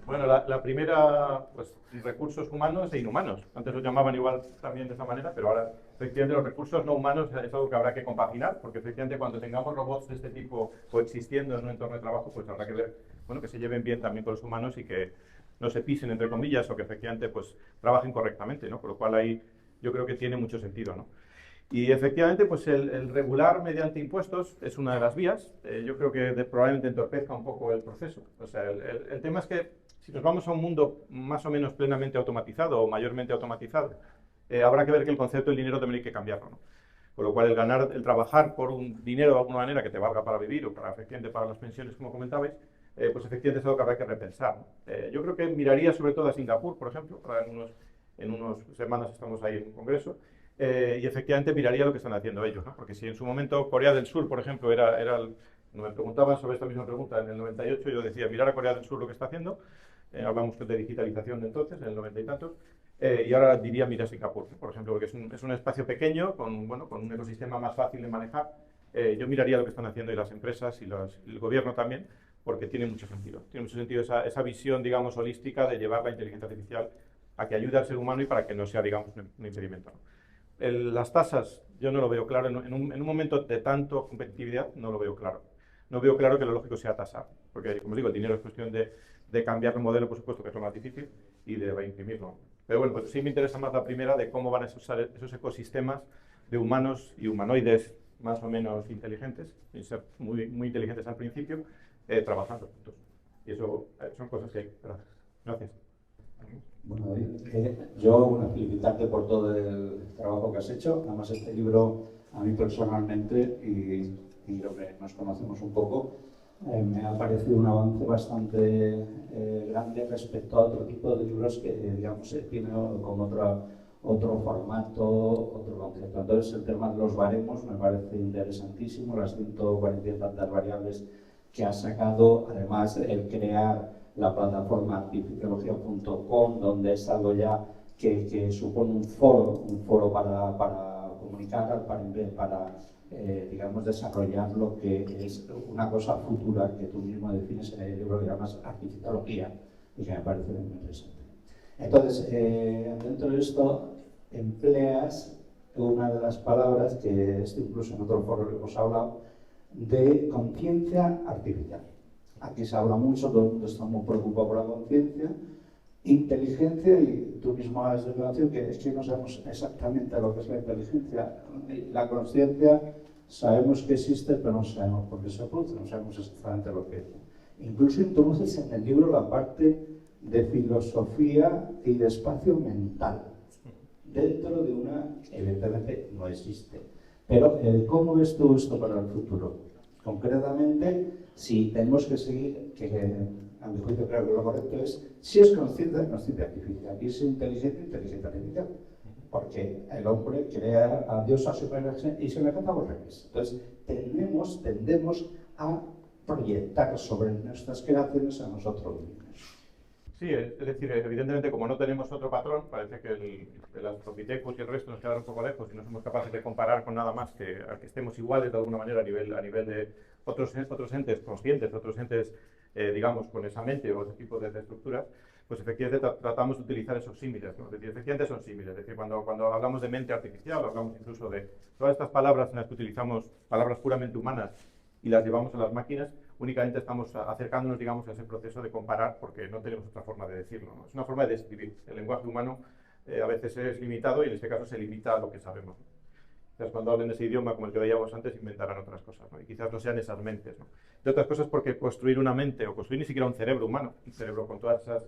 Bueno, la primera, pues recursos humanos e inhumanos. Antes los llamaban igual también de esa manera, pero ahora efectivamente los recursos no humanos es algo que habrá que compaginar, porque efectivamente cuando tengamos robots de este tipo coexistiendo en un entorno de trabajo, pues habrá que ver, bueno, que se lleven bien también con los humanos y que no se pisen, entre comillas, o que efectivamente pues trabajen correctamente, ¿no? Por lo cual ahí yo creo que tiene mucho sentido, ¿no? Y efectivamente, pues el regular mediante impuestos es una de las vías. Yo creo que probablemente entorpezca un poco el proceso. O sea, el tema es que si nos vamos a un mundo más o menos plenamente automatizado o mayormente automatizado, habrá que ver que el concepto del dinero también hay que cambiarlo, ¿no? Con lo cual el trabajar por un dinero de alguna manera que te valga para vivir o efectivamente para las pensiones, como comentabais, pues efectivamente es algo que habrá que repensar, ¿no? Yo creo que miraría sobre todo a Singapur, por ejemplo. Ahora en unas semanas estamos ahí en un congreso. Y efectivamente miraría lo que están haciendo ellos, ¿no? Porque si en su momento Corea del Sur, por ejemplo, cuando me preguntaban sobre esta misma pregunta en el 98, yo decía, mirar a Corea del Sur lo que está haciendo, hablamos de digitalización de entonces, en el 90 y tantos, y ahora diría mira a Singapur, ¿no? Por ejemplo, porque es un espacio pequeño, con un ecosistema más fácil de manejar. Yo miraría lo que están haciendo y las empresas y el gobierno también, porque tiene mucho sentido. Tiene mucho sentido esa visión, digamos, holística de llevar la inteligencia artificial a que ayude al ser humano y para que no sea, digamos, un impedimento, ¿no? Las tasas, yo no lo veo claro. En un momento de tanto competitividad, no lo veo claro. No veo claro que lo lógico sea tasar. Porque, como os digo, el dinero es cuestión de cambiar el modelo, por supuesto, que es lo más difícil, y de reimprimirlo. Pero bueno, pues sí me interesa más la primera, de cómo van a usar esos ecosistemas de humanos y humanoides más o menos inteligentes, y ser muy, muy inteligentes al principio, trabajando juntos. Y eso son cosas que hay. Gracias. Bueno, David, yo felicitarte por todo el trabajo que has hecho. Además, este libro, a mí personalmente, y creo que nos conocemos un poco, me ha parecido un avance bastante grande respecto a otro tipo de libros que, digamos, tiene como otro formato, otro concepto. Entonces, el tema de los baremos me parece interesantísimo, las 140 y tantas variables que has sacado, además el crear la plataforma artificiología.com, donde es algo ya que supone un foro para comunicar, para digamos, desarrollar lo que es una cosa futura que tú mismo defines en el libro que llamas artificiología y que me parece muy interesante. Entonces, dentro de esto empleas una de las palabras que incluso en otro foro hemos hablado, de conciencia artificial. Aquí se habla mucho, todo el mundo está muy preocupado por la conciencia, inteligencia, y tú mismo has reconocido que es que no sabemos exactamente lo que es la inteligencia. La conciencia sabemos que existe, pero no sabemos por qué se produce, no sabemos exactamente lo que es. Incluso introduces en el libro la parte de filosofía y de espacio mental, dentro de una, evidentemente no existe. Pero ¿cómo ves tú esto para el futuro? Concretamente, si tenemos que seguir, que a mi juicio creo que lo correcto es, si es consciente artificial, y si es inteligencia artificial. Porque el hombre crea a Dios a su imagen y se le canta por revés. Entonces, tendemos a proyectar sobre nuestras creaciones a nosotros mismos. Sí, es decir, evidentemente, como no tenemos otro patrón, parece que el Australopithecus y el resto nos quedan un poco lejos y no somos capaces de comparar con nada más que estemos iguales de alguna manera a nivel de otros entes conscientes, otros entes, digamos, con esa mente o ese tipo de estructuras. Pues efectivamente tratamos de utilizar esos símiles, ¿no? Es decir, efectivamente son símiles. Es decir, cuando hablamos de mente artificial, hablamos incluso de todas estas palabras en las que utilizamos palabras puramente humanas y las llevamos a las máquinas, únicamente estamos acercándonos, digamos, a ese proceso de comparar, porque no tenemos otra forma de decirlo, ¿no? Es una forma de describir. El lenguaje humano a veces es limitado y en este caso se limita a lo que sabemos, ¿no? Quizás cuando hablen ese idioma, como el que veíamos antes, inventarán otras cosas, ¿no? Y quizás no sean esas mentes, ¿no? De otras cosas porque construir una mente, o construir ni siquiera un cerebro humano, un cerebro con todas esas,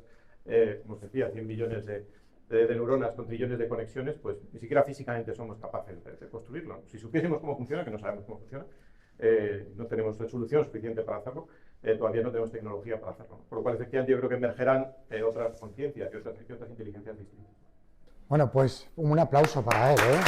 como os decía, 100 billones de neuronas con trillones de conexiones, pues ni siquiera físicamente somos capaces de construirlo. Si supiésemos cómo funciona, que no sabemos cómo funciona, no tenemos solución suficiente para hacerlo, todavía no tenemos tecnología para hacerlo, ¿no? Por lo cual, efectivamente, yo creo que emergerán otras conciencias y otras inteligencias distintas. Bueno, pues un aplauso para él, ¿eh?